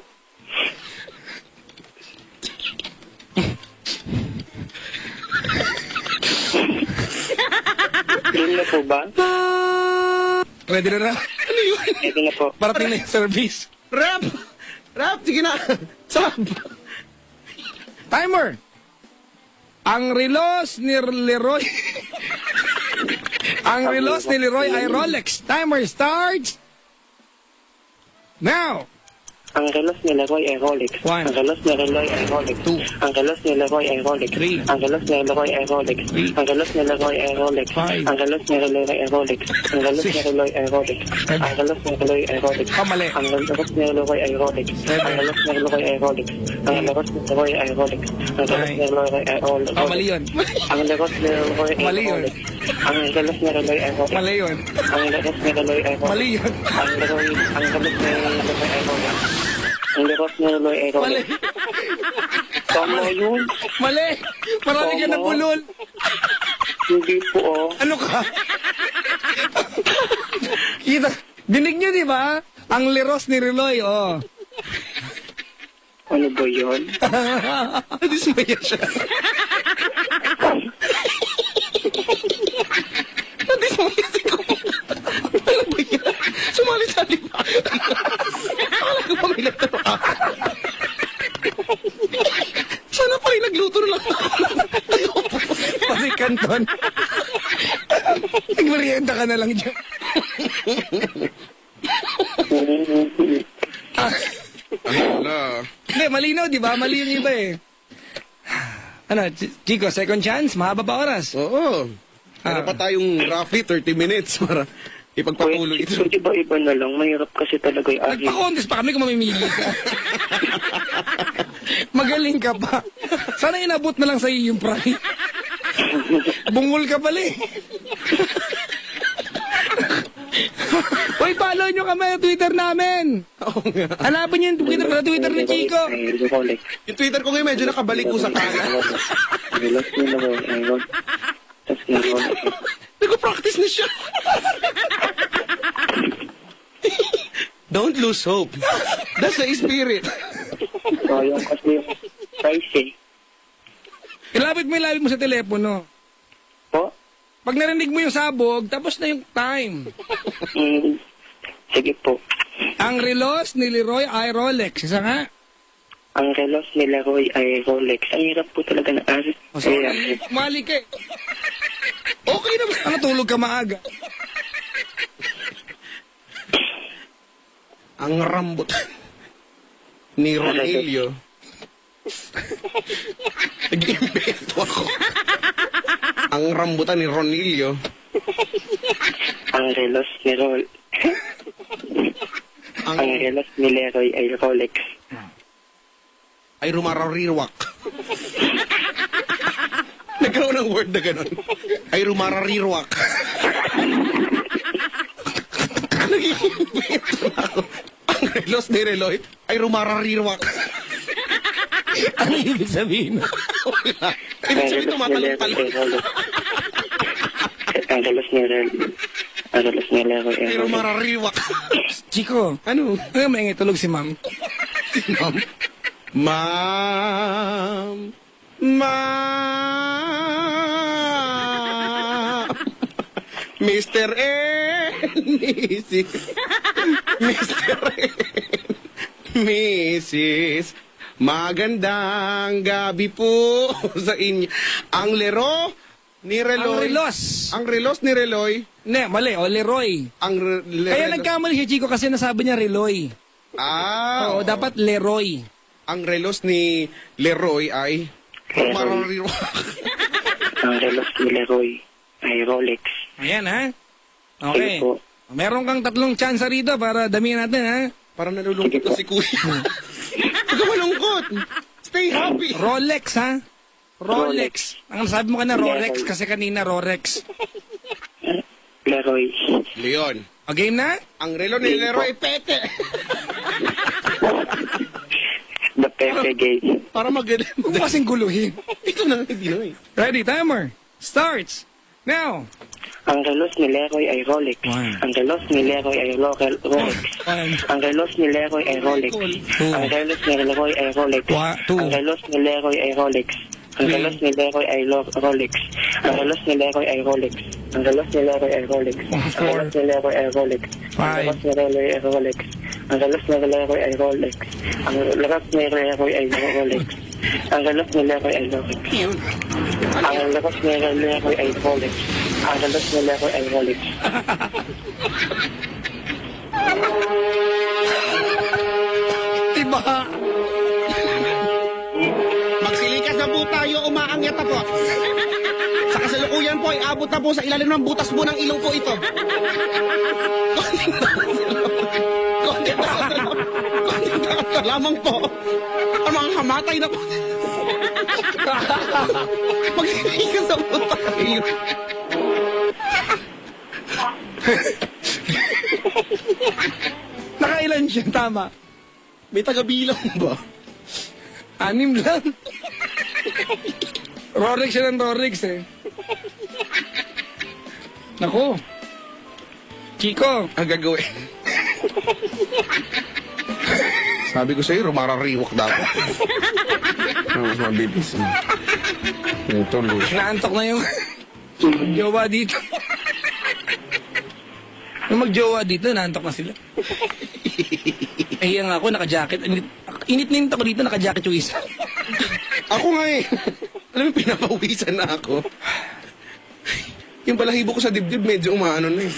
Game na po ba? Ready na na? Ready na po. Parating na yung service. Rap! Rap, sige na. Sab! Timer! Ang relos ni Leroy... Ang relos ni Leroy ay Rolex. Timer starts... Now! Ang relos ni Leroy ay Rolex. One. Ang relos ni Leroy ay Rolex. Two. Ang relos ni Leroy ay Rolex. Three. Ang relos ni Leroy ay Rolex. Three. Ang relos ni Leroy ay Rolex. Five. Ang relos ni Leroy ay Rolex. Ang relos ni Leroy ay Rolex. Seven. Ang relos ni Leroy ay Rolex. Oh, mali. Ang relos ni Leroy ay Rolex. Seven. Ang relos ni Leroy ay Rolex. Ang relos ni Leroy ay Rolex. Ang relos ni Leroy ay Rolex. Oh, mali yun. Ang relos ni Leroy ay Mali yun. Rolex. Ang relos ni Leroy ay Rolex. Mali yun. Ang relos ni Leroy ay Rolex. Mali yun. Ang relos ni Leroy ay Rolex. Ang relos ni Leroy ay Mali. Rolex. Tama yun. Mali. Marami ka na pulol. Hindi po, oh. Ano ka? Kita. Dinig nyo, di ba? Ang leros ni Leroy, oh. Ano ba yun? Nadismaya siya. Nadismaya si ko. Ano ba yan? Sumali-sali ba? Akala ko pa may nagtanong ako. Sana pa rin nagluto na lang ako. Pati kanton. Nagmerienda ka na lang dyan. Wala. Hindi, malinaw, di ba? Mali yung iba eh. Ano, Chico, second chance? Mahaba pa oras. Oo. Meron pa tayong roughly 30 minutes para ipagpatuloy ito. Pwede ba iba na lang? Mahirap kasi talaga yung ari. Nagpa-contest pa kami kung mamimili ka. Magaling ka pa. Sana inabot na lang sa iyo yung prize. Bungol ka pala eh. Uy, follow nyo kami sa Twitter namin. Oo nga. Hanapin nyo yung Twitter ni Chico. Rolex. Yung Twitter ko ngayon medyo nakabalik ko sa kanan. Relos ni Leroy ay Rolex. Tapos ni Rolex. Nag-practice na siya. Don't lose hope. That's the spirit. Sayang kasi yung price eh. Ilapit mo sa telepono. Po? Pag narinig mo yung sabog, tapos na yung time. Sige po. Ang relos ni Leroy ay Rolex. Isa nga. Ang relos ni Leroy ay Rolex. Ang hirap po talaga na aris. O, sorry. Mali ka eh. Okay na ba? Tulog ka maaga. Ang rambut ni Ronilio. Nag-invento ako. Ang rambutan ni Ronilio. Ang relos ni Ang relos ni Leroy ay Rolex. Ay rumarariwak. Nagkaroon ng word na gano'n. Ay rumarariwak. Nag-invento na ako. Ang relos ni Reloy ay rumarariwak. Ano ibig sabihin? Ibig sabihin tumatalong-talong. Ang relos ni Leroy ay Ay Rolex. rumarariwak. Chico, Ano? ano maingay tulog si ma'am? Ma'am? Ma'am? Ma'am? Mr. N. Mrs. Mr. N. Mrs. Magandang gabi po sa inyo. Ang lero ni Reloy. Ang relos. Ang relos ni Reloy. Ne, mali. O, Leroy. Kaya nagkamali si Chico kasi nasabi niya Reloy. Oo, dapat Leroy. Ang relos ni Leroy ay rumarariwak. Ang relos ni Leroy ay Rolex. Ayan, ha? Sige Okay. po. Meron kang 3 chance rito para damihan natin, ha? Parang nalulungkot na si Kuya. Huwag ka malungkot. Stay happy. Rolex, ha? Rolex. Ang sabi mo ka na Rolex Leroy. kasi kanina Rolex. Leroy. Leon, O, game na? ang relo ni Leroy pete. The Pepe Game. Para maganda. Huwag mo kasing guluhin. Ito na, hindi na eh. Ready, timer. Starts. Now. Ang relos ni Leroy ay Rolex. One. Ang relos ni Leroy ay Rolex. One, Ang relos ni Leroy ay Rolex. Ang relos ni Leroy ay Rolex. Two. Ang relos ni Leroy ay Rolex. Ang relos ni Leroy ay Rolex. Ang relos ni Leroy ay Rolex. Ang relos ni Leroy ay Rolex. Ang relos ni Leroy ay Rolex. Ang relos ni Leroy ay Rolex. Ang relos ni Leroy ay Rolex. Ang relos ni Leroy ay Rolex. Ang relos ni Leroy ay Rolex. Ang relos ni Leroy ay Rolex. Ang relos ni Leroy ay Rolex. Diba? Magsilikas na po tayo, umaangyat na po. Sa kasalukuyan po, ay abot na po sa ilalim ng butas po ng ilong po ito. Konti na lamang po. Ang mga kamatay na po. Magsilikas na po tayo. Nakailan siya, tama. May tagabilang ba? 6 lang. Rolex siya ng Rolex eh. Naku. Chico. Ang gagawin. Sabi ko sa'yo, rumarariwak dapat. Mas mabilis. Ito, Luis. Naantok na yung jowa dito. Nung magjowa dito, naantok na sila. Nga ako, naka-jacket. Init na init ako dito, naka-jacket yung isa. Ako nga eh. Alam mo, pinapawisan na ako. Yung balahibo ko sa dibdib, medyo umaano na eh.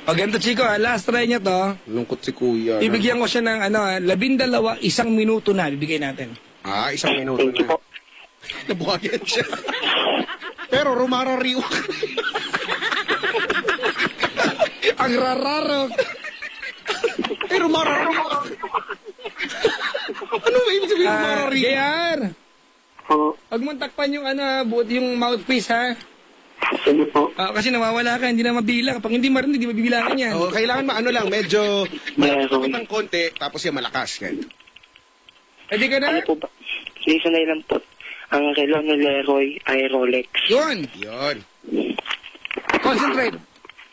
O, ganito, Chico, last try niya to. Lungkot si Kuya. Bibigyan ko siya ng 12, 1 minuto na, bibigay natin. 1 minuto Thank you na. po. Nabuhayan siya. Pero rumarariwak. Ang rararok. Eh, rumarariwak. Ano ba ibig sabihin rumarariwak? JR, Po. huwag mong takpan yung, buot yung mouthpiece, ha? Sige po. Kasi nawawala ka, hindi na mabila. Kapag hindi marinig, hindi mabibilangan yan. Oh, kailangan maano lang, medyo malapit ng konti, tapos yung malakas. Ganyan. Pwede ka na? Ano po ba? Lisa na lang po. Ang relo ni Leroy ay Rolex. Yun. Yun. Concentrate.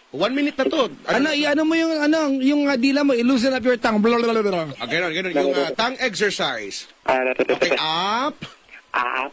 1 minute na to. Ano mo yung, yung dila mo, loosen up your tongue. Ganun. Yung tongue exercise. Up. Okay, up, Up.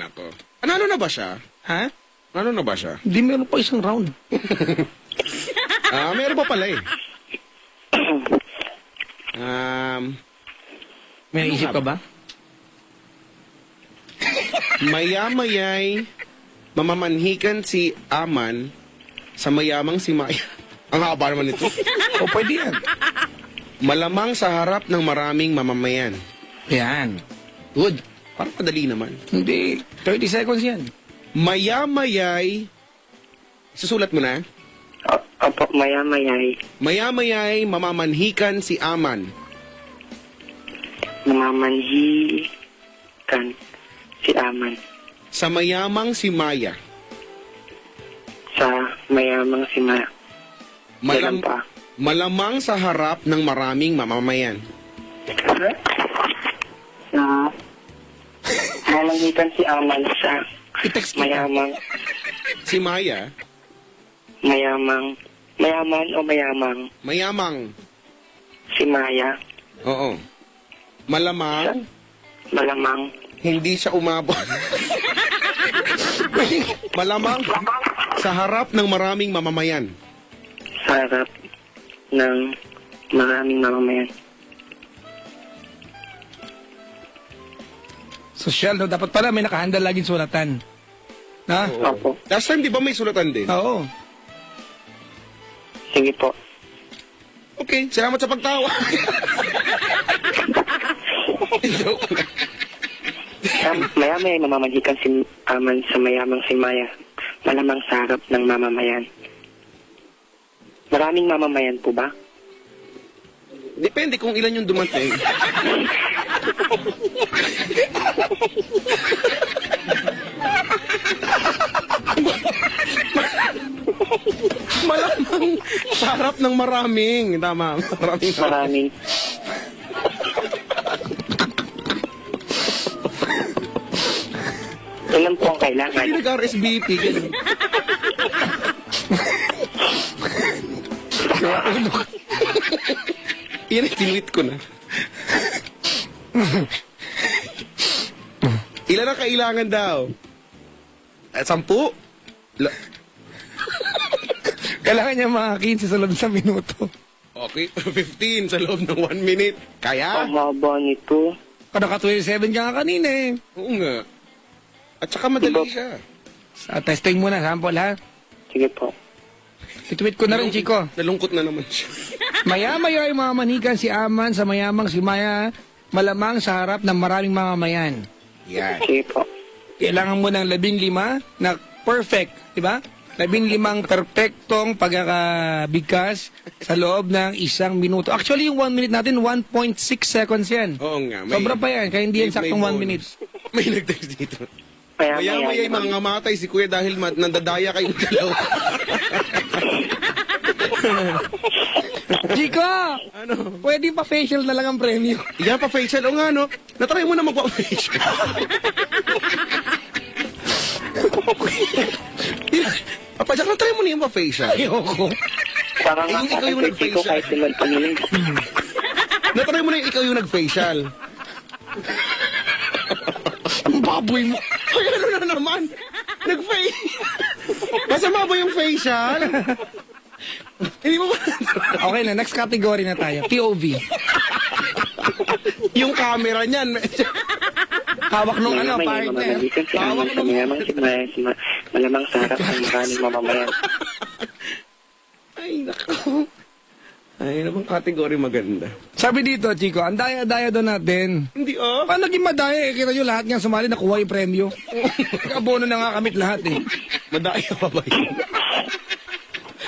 nako. Analo na ba siya? Ha? Ano na ba siya? Hindi, meron pa isang round. Meron pa pala eh. May naisip ka ba? Maya-mayay, mamamanhikan si Aman sa mayamang si Maya. Ang haba naman ito. O, pwede yan. Malamang sa harap ng maraming mamamayan. Yan. Good. Parang padali naman. Hindi, 30 seconds yan. Maya-mayay, susulat mo na. Opo, maya-mayay. Maya-mayay, mamamanhikan si Aman. Mamamanhikan si Aman. Sa mayamang si Maya. Sa mayamang si Maya. Kailan pa? Malamang sa harap ng maraming mamamayan. Sa mamamanhikan si Aman sa I-text kita. mayamang. Si Maya, Mayamang. Mayaman o mayamang? mayamang. Si Maya. Oo. Malamang, Malamang. hindi siya umabot. Malamang sa harap ng maraming mamamayan. Sa harap ng maraming mamamayan. Social, no? Dapat pala may nakahanda laging sulatan. Ha? Opo. Last time, di ba may sulatan din? Oo. Sige po. Okay, salamat sa pagtawa. Joke lang. Maya-maya mamamanhikan si Aman sa mayamang si Maya. Malamang sa harap ng mamamayan. Maraming mamamayan po ba? Depende kung ilan yung dumating. Malamang sa harap ng maraming. Tama, maraming. Maraming. Ilan po ang kailangan? Hindi nag-RSVP. Ganun. Yan ay tinweet ko na. Ilan ang kailangan daw? 10? Kailangan niya mga 15 sa loob sa minuto. Okay, 15 sa loob ng 1 minute. Kaya? Ang haba nito. Kada ka 27 ka nga kanina eh. Oo nga. At saka madali siya. Sa testing muna, sample ha. Sige po. I-tweet ko na rin, Chico. Nalungkot na naman siya. Maya-maya ay mamanikan si Aman sa mayamang si Maya, malamang sa harap ng maraming mamamayan. Yan. Sige po. Kailangan mo ng 15 na perfect, di ba? 15 perpektong pagkakabigkas sa loob ng 1 minuto. Actually, yung 1 minute natin, 1.6 seconds yan. Oo nga. Sobra pa yan, kaya hindi yan saktong 1 minute. May nag-text dito. Maya-maya. Maya-maya yung mga ngamatay si Kuya dahil nandadaya kayong dalawa. Chico! Ano? Pwede pa facial na lang ang premyo. Yan pa facial. O nga no, natry mo na magpa-facial. Papadyak, natry mo na yung pa-facial. Ayoko. Parang Eh, yung ikaw yung nakakapag ko kahit naman panginig. Natry mo na yung ikaw yung nag-facial. Ang baboy mo. Ay, ano na naman? Nag-facial. Masama ba yung facial? Hindi mo ba? Okay na, next category na tayo. POV. Yung camera niyan, medyo... Hawak nung Maya-maya partner. mamamanikan si Aman sa mayamang si Maya. Malamang sa harap ng maraming mamamayan. Ay, nako. Ay, ano bang kategory maganda? Sabi dito, Chico, ang daya-daya doon natin. Hindi, oh. Paano naging madaya? Eh, kita nyo lahat nga sumali, nakuha yung premyo. Nag-abono na nga kamit lahat eh. Madaya pa ba yun?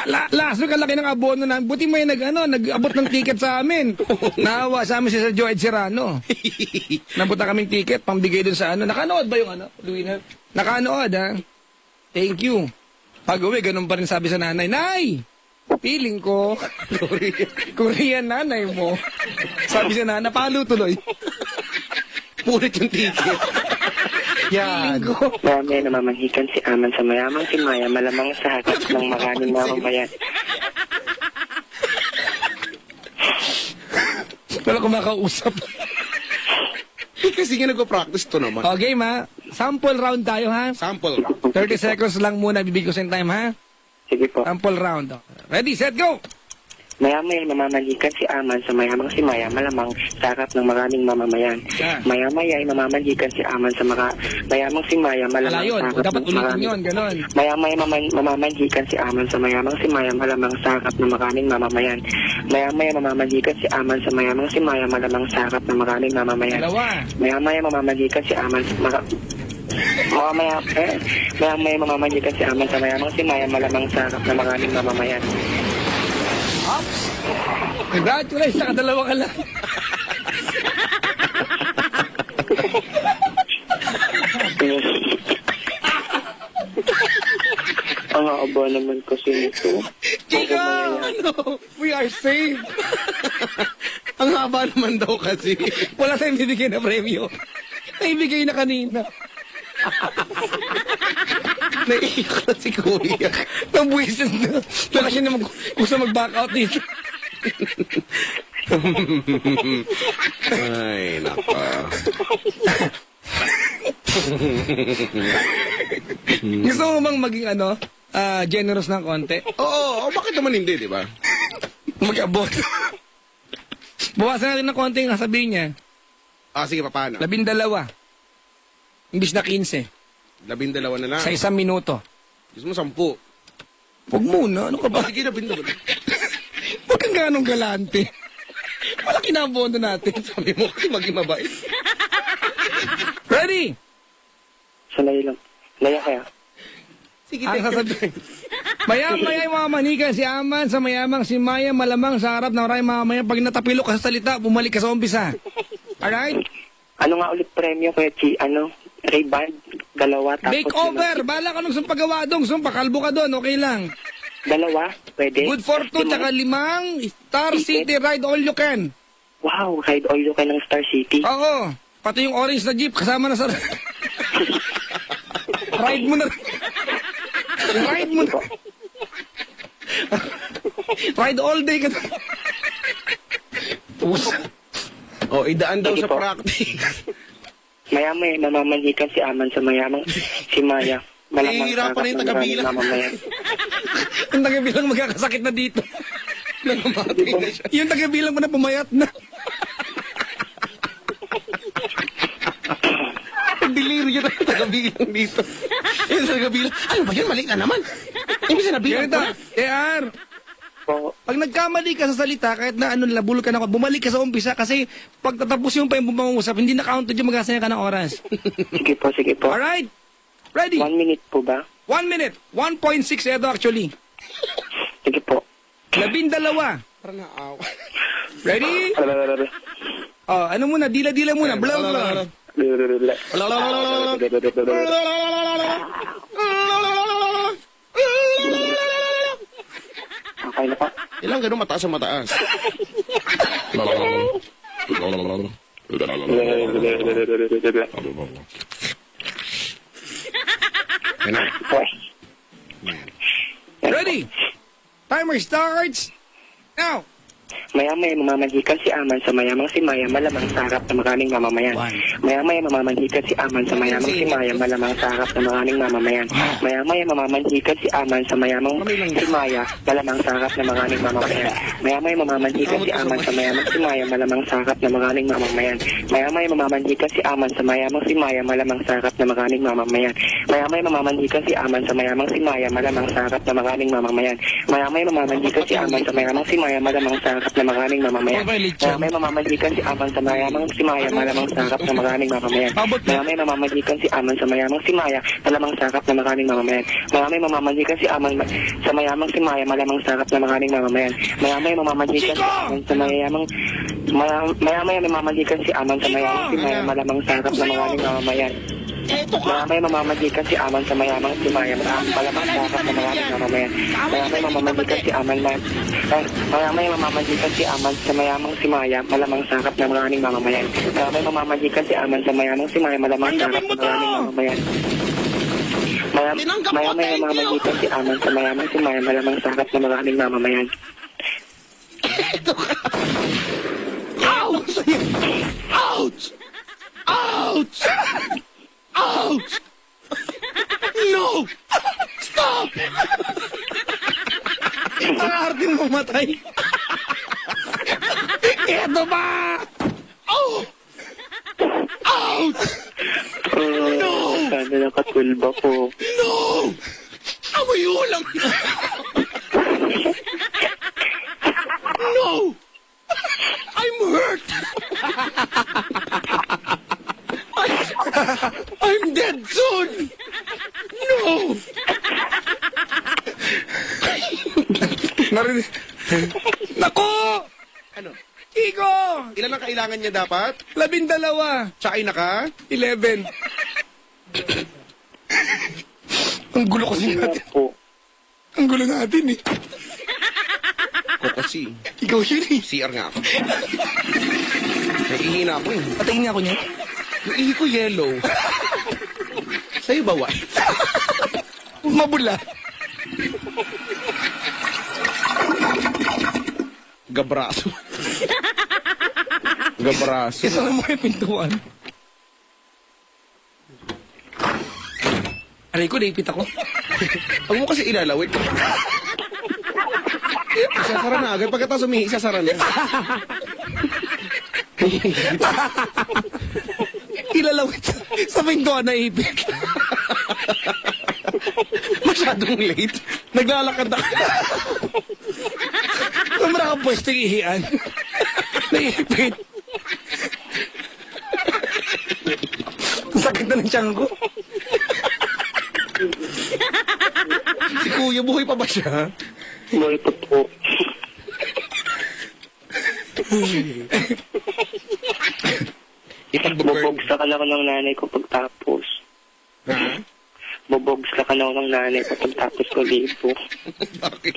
Last week, ang laki ng abono na. Buti may nag-abot ng ticket sa amin. Naawa sa amin si Sir Joe Ed Serrano. Nabuta kaming ticket, pambigay dun sa Nakanood ba yung Luina? Nakanood, ha? Thank you. Pag-uwi, ganun pa rin sabi sa nanay, Nay! Feeling ko, Korean nanay mo. Sabi sa nanay, palo tuloy. Punit yung ticket. Yan. Maya-maya namamanhikan si Aman sa mayamang si Maya. Malamang sa harap ng maraming mamamayan. Wala kumakausap. Eh, kasi nga nagpa-practice to naman. O, game ha. Sample round tayo, ha? Sample. 30 seconds lang muna, bibigyan ko sa time, ha? Sige po. Sample round. Ready, set, go! Maya-maya mamamalikan si Aman sa mayamang si Maya, malamang sa harap ng maraming mamamayan. Yeah. Maya-maya ay mamamalikan si Aman sa mayamang si Maya, Wala malamang yun. sa harap Dapat ng ulitin maraming... yun, ganon. Maya-maya mamamalikan si Aman sa mayamang si Maya, malamang sa harap ng maraming mamamayan. Maya-maya mamamalikan si Aman sa mayamang si Maya, malamang sa harap ng maraming mamamayan. Dalawa. Maya-maya mamamalikan si Aman sa Maya-maya mamamalikan si Aman sa mayamang si Maya, malamang sa harap ng maraming mamamayan. Ops! Congratulations, nakadalawa ka lang. Ang haba naman kasi nito. Chico! Ano? We are safe. Ang haba naman daw kasi. Wala tayong bibigyan na premyo. Naibigay na kanina. Naiiyak na si Kuya. Nabuisit na. Baka siya na gusto mag-back out dito. Ay, naka. Gusto mo bang maging generous ng konti? Oo, bakit naman hindi, di ba? Mag-abot. Bawasan natin ng konti ang sabihin niya. Ah, sige, paano? 12. Imbis na 15. 12 na lang. Sa 1 minuto. Gusto mo 10. Huwag muna. Ano ka ba? Ah, sige, 12. Huwag kang ganong galante. Wala kinabono natin. Sabi mo kasi maging mabait. Ready? Sanay lang. Laya kaya. Sige, Ang sasabihin. Maya-maya mamanikan si Aman sa mayamang si Maya, malamang sa harap ng maraming mamamayan. Pag natapilo ka sa salita, bumalik ka sa umpisa. Alright? Ano nga ulit premyo kaya Ray-Ban? Dalawa tapos... Makeover! Bala ka nung sumpagawa dong. Kalbo ka doon. Okay lang. Dalawa? Pwede? Good fortune, tsaka 5 Star City Ride All You Can. Wow, ride all you can ng Star City. Oo. Pati yung orange na jeep, kasama na sa... Ride mo na. Ride mo na. Ride all day ka. Oh, idaan daw Sige sa po. practice. Maya-maya mamamalikan si Aman sa mayamang si Maya. Malamang Nahihirapan na yung ng maraming tagabilang. mamamayan. Yung tagabilang magkakasakit na dito. Nangamati na siya. Yung tagabilang mo na pumayat na. Deliriyo na yung tagabilang dito. Yung tagabilang, ano ba yun? Mali ka naman. Hindi siya nabilang Ganito, ko. AR, Po, pag nagkamali ka sa salita, kahit na labulol ka na, bumalik ka sa umpisa kasi pag tatapos yung pa yung pangungusap, hindi na-counted yung magasaya ka ng oras. sige po, sige po. Alright? Ready? 1 minute po ba? 1 minute. 1.6 edo actually. Sige po. 12. Parang naawa. Ready? Oh, ano muna? Dila-dila muna. Blah, blah. Okay na po. Ilang ganun mataas ang mataas. Yan na. Ready? Timer starts now. Maya-maya mamamalikan si Aman sa mayamang si Maya, malamang sa harap ng maraming mamamayan. Maya-maya mamamalikan si Aman sa mayamang si Maya, malamang sa harap ng maraming mamamayan. Maya-maya mamamalikan si Aman sa mayamang si Maya, malamang sa harap ng maraming mamamayan. Maya-maya mamamalikan si Aman sa mayamang si Maya, malamang sa harap ng maraming mamamayan. Maya-maya mamamalikan si Aman sa mayamang si Maya, malamang sa harap ng maraming mamamayan. Maya-maya mamamalikan si Aman sa mayamang si Maya, malamang sa harap ng maraming mamamayan. Maya-maya mamamalikan si Aman sa mayamang si Maya, malamang sa harap ng maraming mamamayan. Maya-maya mamamalikan si Aman sa mayamang si Maya, malamang sa harap ng maraming mamamayan. Maya-maya mamamalikan si Aman sa mayamang si Maya, malamang sa harap ng maraming mamamayan. Maya-maya mamamalikan si Aman sa mayamang si Maya, malamang sa harap ng maraming mamamayan. Maya-maya mamamalikan si Aman sa mayamang Maya-maya mamamalikan si Aman sa mayamang si Maya, malamang sa harap ng maraming mamamayan. Maya-maya mamamalikan si Aman sa mayamang si Maya, malamang sa harap ng maraming mamamayan. Maya-maya mamamalikan si Aman Maya-maya mamamalikan si Aman sa mayamang si Maya, malamang sa harap ng maraming mamamayan. Maya-maya mamamalikan si Aman sa mayamang si Maya, malamang sa harap ng maraming mamamayan. Maya-maya mamamalikan si Aman sa mayamang si Maya, malamang sa harap ng maraming mamamayan. Ouch! Ouch! Ouch! Ouch! No! Stop! Ang arte mo matay. Eto ba? Oh! Ouch! No! Sana naka-12 ako. No! Amoy ulam! No! I'm hurt! I'm dead soon! No! Narinig. Nako! Ano? Chico! Ilan ang kailangan niya dapat? 12. Tsaka na ka? 11. Ang gulo kasi Nga natin. po. Ang gulo natin eh. Ako kasi. Ikaw siya eh. CR nga ako. Naiihina ako eh. Patayin niya ako niya. Yung ihi ko yellow. Sa'yo ba white? Mabula. Gabraso. Gabraso. Isa na mo yung pintuan. Aray ko, naipit ako. Huwag mo kasi ilalawit. Isasara na agad. Pagkatapos umihi, isasara na. Ilalawit sa pintuan na ipit. Masyadong late. Naglalakad ako. Kung maraka pwesto yung ihian. Naipit. Sakit na ng tiyan ko. Si Kuya, buhay pa ba siya? Multo po. Bobogsa ka lang ako ng nanay ko pagtapos. Ha? Bobogsa ka lang ako ng nanay ko pagtapos ko dito. Bakit?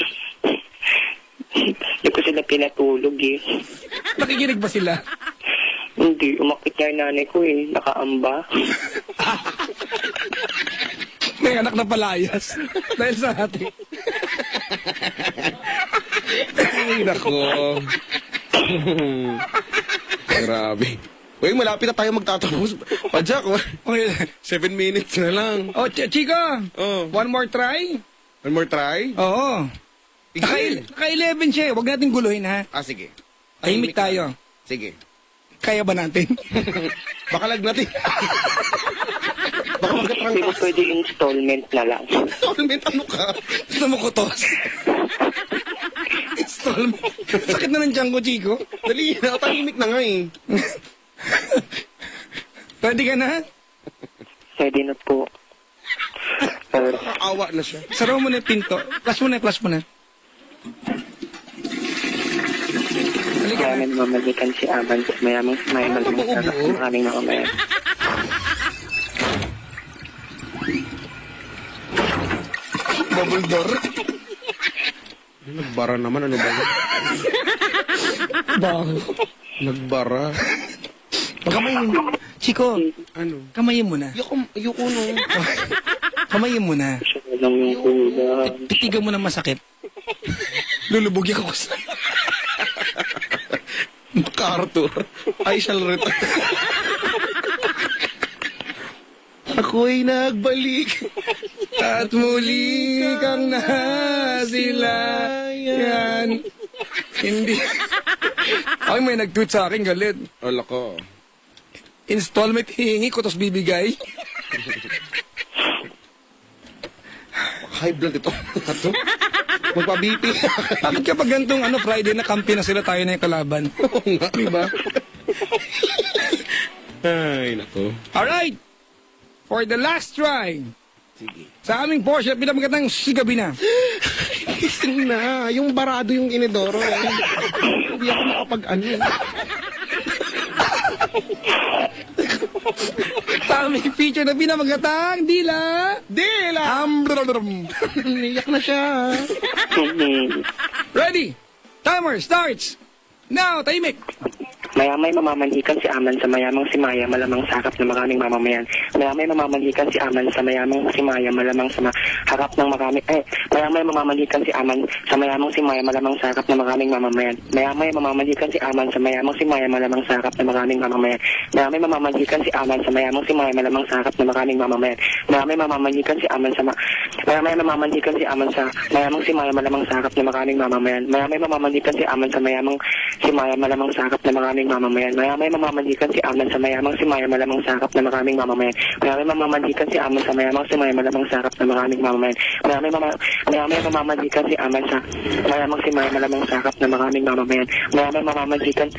Hindi ko sila pinatulog eh. Nakikinig ba sila? Hindi, umakit nga yung nanay ko eh. Nakaamba. May anak na palayas. Dahil sa atin. Ay, nako. Grabe. Uy, malapit na tayo magtatapos. Padjak, Okay. 7 minutes na lang. Oh, Chico. Oh. One more try? One more try? Oo. Sige. Naka-11 siya eh. Huwag natin guluhin ha. Ah, sige. Tahimik tayo. Sige. Kaya ba natin? Baka lagnatin. Baka Hindi ko magkatrangkas. pwede installment na lang. Installment, ano ka? Gusto mo kutos? Installment. Sakit na ng tiyan ko, Chico. Dali na, tahimik na nga eh. Ready ka na? Pwede na po. Awa na siya. Saraw mo na yung pinto. Flash mo na, flash mo na. Halika na. Maraming mamalikan si Aman. Mayamang maraming mamaya. Bubble door. Nagbara naman, ano ba yun? Bago. Nagbara. Kamayin mo. Chico, Ano? kamayin mo na. Ayoko no. Kamayin mo na. Siya lang yung kuda. Titigan mo na masakit. Lulubog ako sa... MacArthur. I shall return. Ako'y nagbalik. At muli kang nasilayan. Hindi. Ay, may nag-tweet sa akin, galit. Wala ko. Installment hihingi ko, tapos bibigay. High blood ito. Ito? Magpa-BP. Bakit kapag gantong Friday na kampi na sila, tayo na yung kalaban? Oo nga. Diba? Ay, nako. Alright! For the last try, Sige. sa aming Porsche, pinamagandang sigabi na. Gising na. Yung barado yung inidoro. Hindi ako makapag-ano. Sa aming feature na pinamagatang dila. Dila! Niyak na siya. Ready? Timer starts. Now, tahimik. Mayamay mamamanhikan si Aman sa mayamang si Maya, malamang sa harap ng maraming mamamayan. Mayamay mamamanhikan si Aman sa mayamang si Maya, malamang sa harap ng maraming... Mayamay mamamanhikan si Aman sa mayamang si Maya, malamang sa harap ng maraming mamamayan. Mayamay mamamanhikan si Aman sa mayamang si Maya, malamang sa harap ng maraming mamamayan. Mayamay mamamanhikan si Aman sa mayamang si Maya, malamang sa harap ng maraming mamamayan. Mayamay mamamanhikan si Aman sa Mayamay mamamanhikan si Aman sa mayamang si Maya, malamang sa harap ng maraming mamamayan. Mayamay mamamanhikan si Aman sa mayamang si Maya, malamang sa harap ng maraming mamamayan. Mayamay mamamanhikan si Aman sa mayamang si Maya, malamang sa harap ng maraming mamamayan. Mayamay mamamanhikan si Aman sa mayamang si Maya, malamang sa harap ng maraming mamamayan. Mayamay mamamanhikan si Aman sa mayamang si Maya, malamang sa harap ng maraming mamamayan. Mayamay mamamanhikan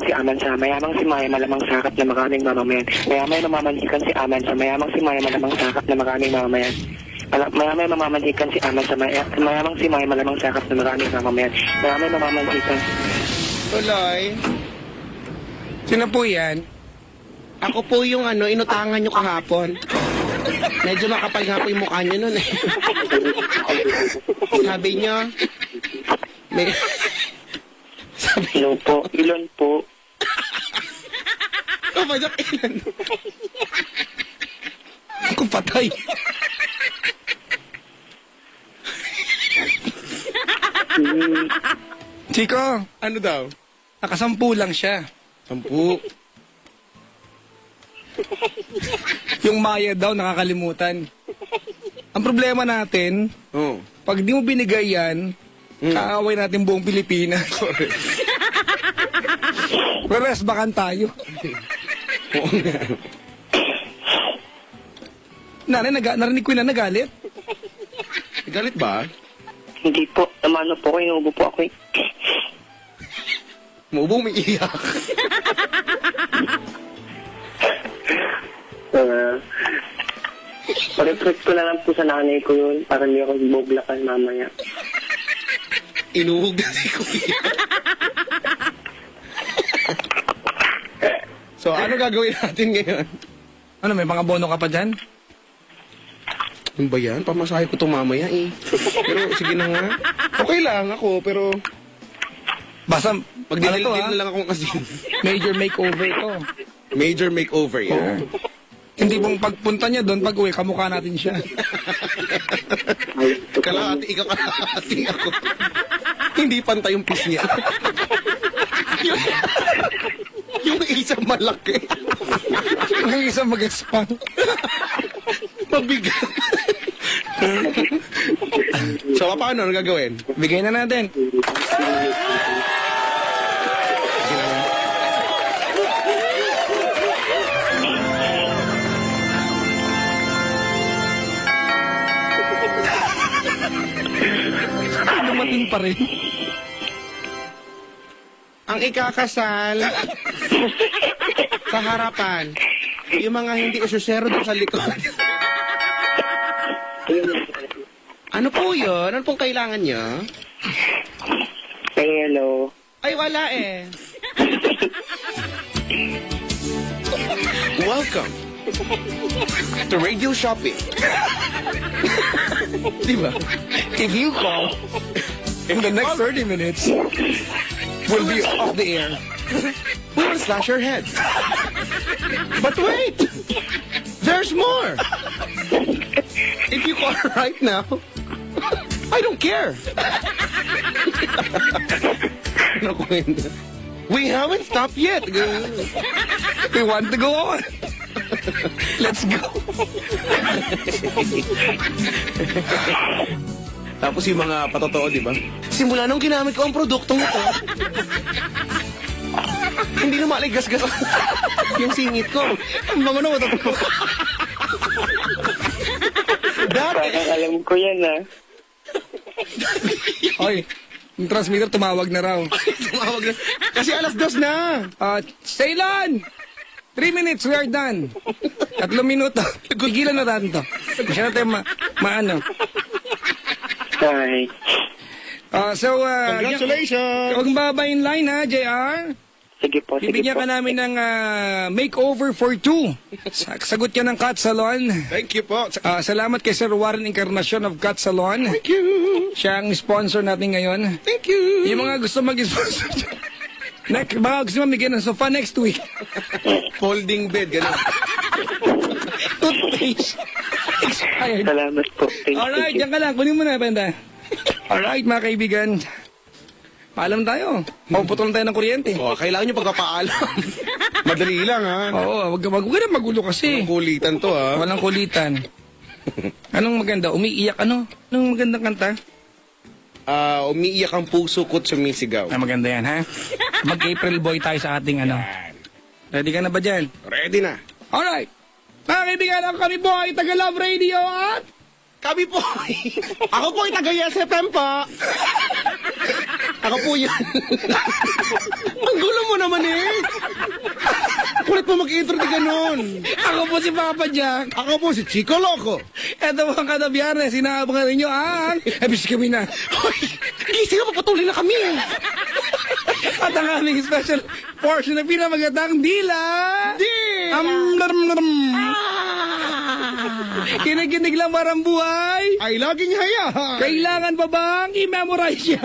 si Aman sa mayamang si Maya, malamang sa harap ng maraming mamamayan. Mayamay mamamanhikan si Aman sa mayamang si Maya, malamang sa harap ng maraming mamamayan. Mayamay mamamanhikan si Aman sa mayamang si Maya, malamang sa harap ng maraming mamamayan. Mayamay mamamanhikan. Tuloy. Sino po yan? Ako po yung inutangan nyo kahapon. Medyo makapal nga po yung mukha nyo nun eh. Sabi nyo, may... Ilon po. Ilon po. Kapagak ilan. Ako patay. Chico, Ano daw? nakasampu lang siya. 10. Yung Maya daw nakakalimutan. Ang problema natin, Oh. pag di mo binigay yan, kaaway natin buong Pilipinas. Whereas bakan tayo. Oo nga. Narinig ko na nagalit. Galit ba? Hindi po. Namano po ko. Inuubo po ako eh. Maubong may iyak. Pag-request ko na lang po sa nanay ko yun para hindi ako bublakan mamaya. Inuhog na si Kuya. So, ano gagawin natin ngayon? Ano, may mga bono ka pa dyan? Ano ba yan? Pamasahe ko itong mamaya eh. Pero sige na nga. Okay lang ako, pero Basta, magdidil ano to, na lang akong kasi. major makeover to. Major makeover yan. Hindi bang pagpunta niya doon, pag uwi, kamukha natin siya. Kalahati, ikaw kalahati ako. Hindi pantay yung piece niya. yung isa malaki. Yung isang mag-expand. Mabigat. So, paano? Ano gagawin? Bigay na natin. Dumating pa rin. Ang ikakasal sa harapan. Yung mga hindi ususero doon sa likod. Ano po yun? Ano pong kailangan nyo? Hello. Ay, wala eh. Welcome to Radio Shopping. Diba? If you call in the next 30 minutes, we'll be off the air. We will slash your head. But wait! There's more! If you call right now, I don't care. Ano kwenta? We haven't stopped yet. We want to go on. Let's go. Tapos yung mga patotoo, di ba? Simula nung ginamit ko ang produktong ito, hindi na maligas-gas yung singit ko. Ang mga naman totoo. Dati, Parang alam ko yan ah. Oy, yung transmitter tumawag na raw. tumawag na. Kasi alas 2 na. Ceylon! 3 minutes, we are done. 3 minuto. Gigilan na natin to. Masya natin maano. Hi. Congratulations! Huwag baba yung line ha, JR. Sige po, sige Bibigyan po. ka namin ng makeover for 2. Sagot yan ng Cat Salon. Thank you po. Salamat kay Sir Warren Encarnacion of Cat Salon. Thank you. Siya ang sponsor natin ngayon. Thank you. Yung mga gusto mag-sponsor Next, baka gusto mo bigyan ng sofa next week. Folding bed, gano'n. Toothpaste. Expired. Salamat po. Thank Alright, you. diyan ka lang. Kunin mo na, Penda. Alright, mga kaibigan. Paalam tayo. Mapuputol tayo ng kuryente. Oh, kailangan nyo pagpapaalam. Madali lang, ha? Oo, wag ka na magulo kasi. Ang kulitan to, ha? Walang kulitan. Anong maganda? Umiiyak ano? Anong magandang kanta? Umiiyak ang puso ko't sumisigaw. Ah, maganda yan, ha? Mag-April boy tayo sa ating ano. Ready ka na ba dyan? Ready na. Alright. Mga kaibigan, ako kami po ay taga Love Radio at... Kami po. Ako po ay taga-Yes FM po. Ako po yan. Ang gulo mo naman eh. Kulit mo mag-intro di ganun. Ako po si Papa Jack. Ako po si Chico Loco. Eto po ang katabiyanes. Sinaabangan ninyo ang... Ebis kami na. Hoy, gising na, papatuloy na kami. At ang aming special portion na pinamagandang dila. Kinikinig lang marang buhay. Ay laging haya. Kailangan pa bang i-memorize yan?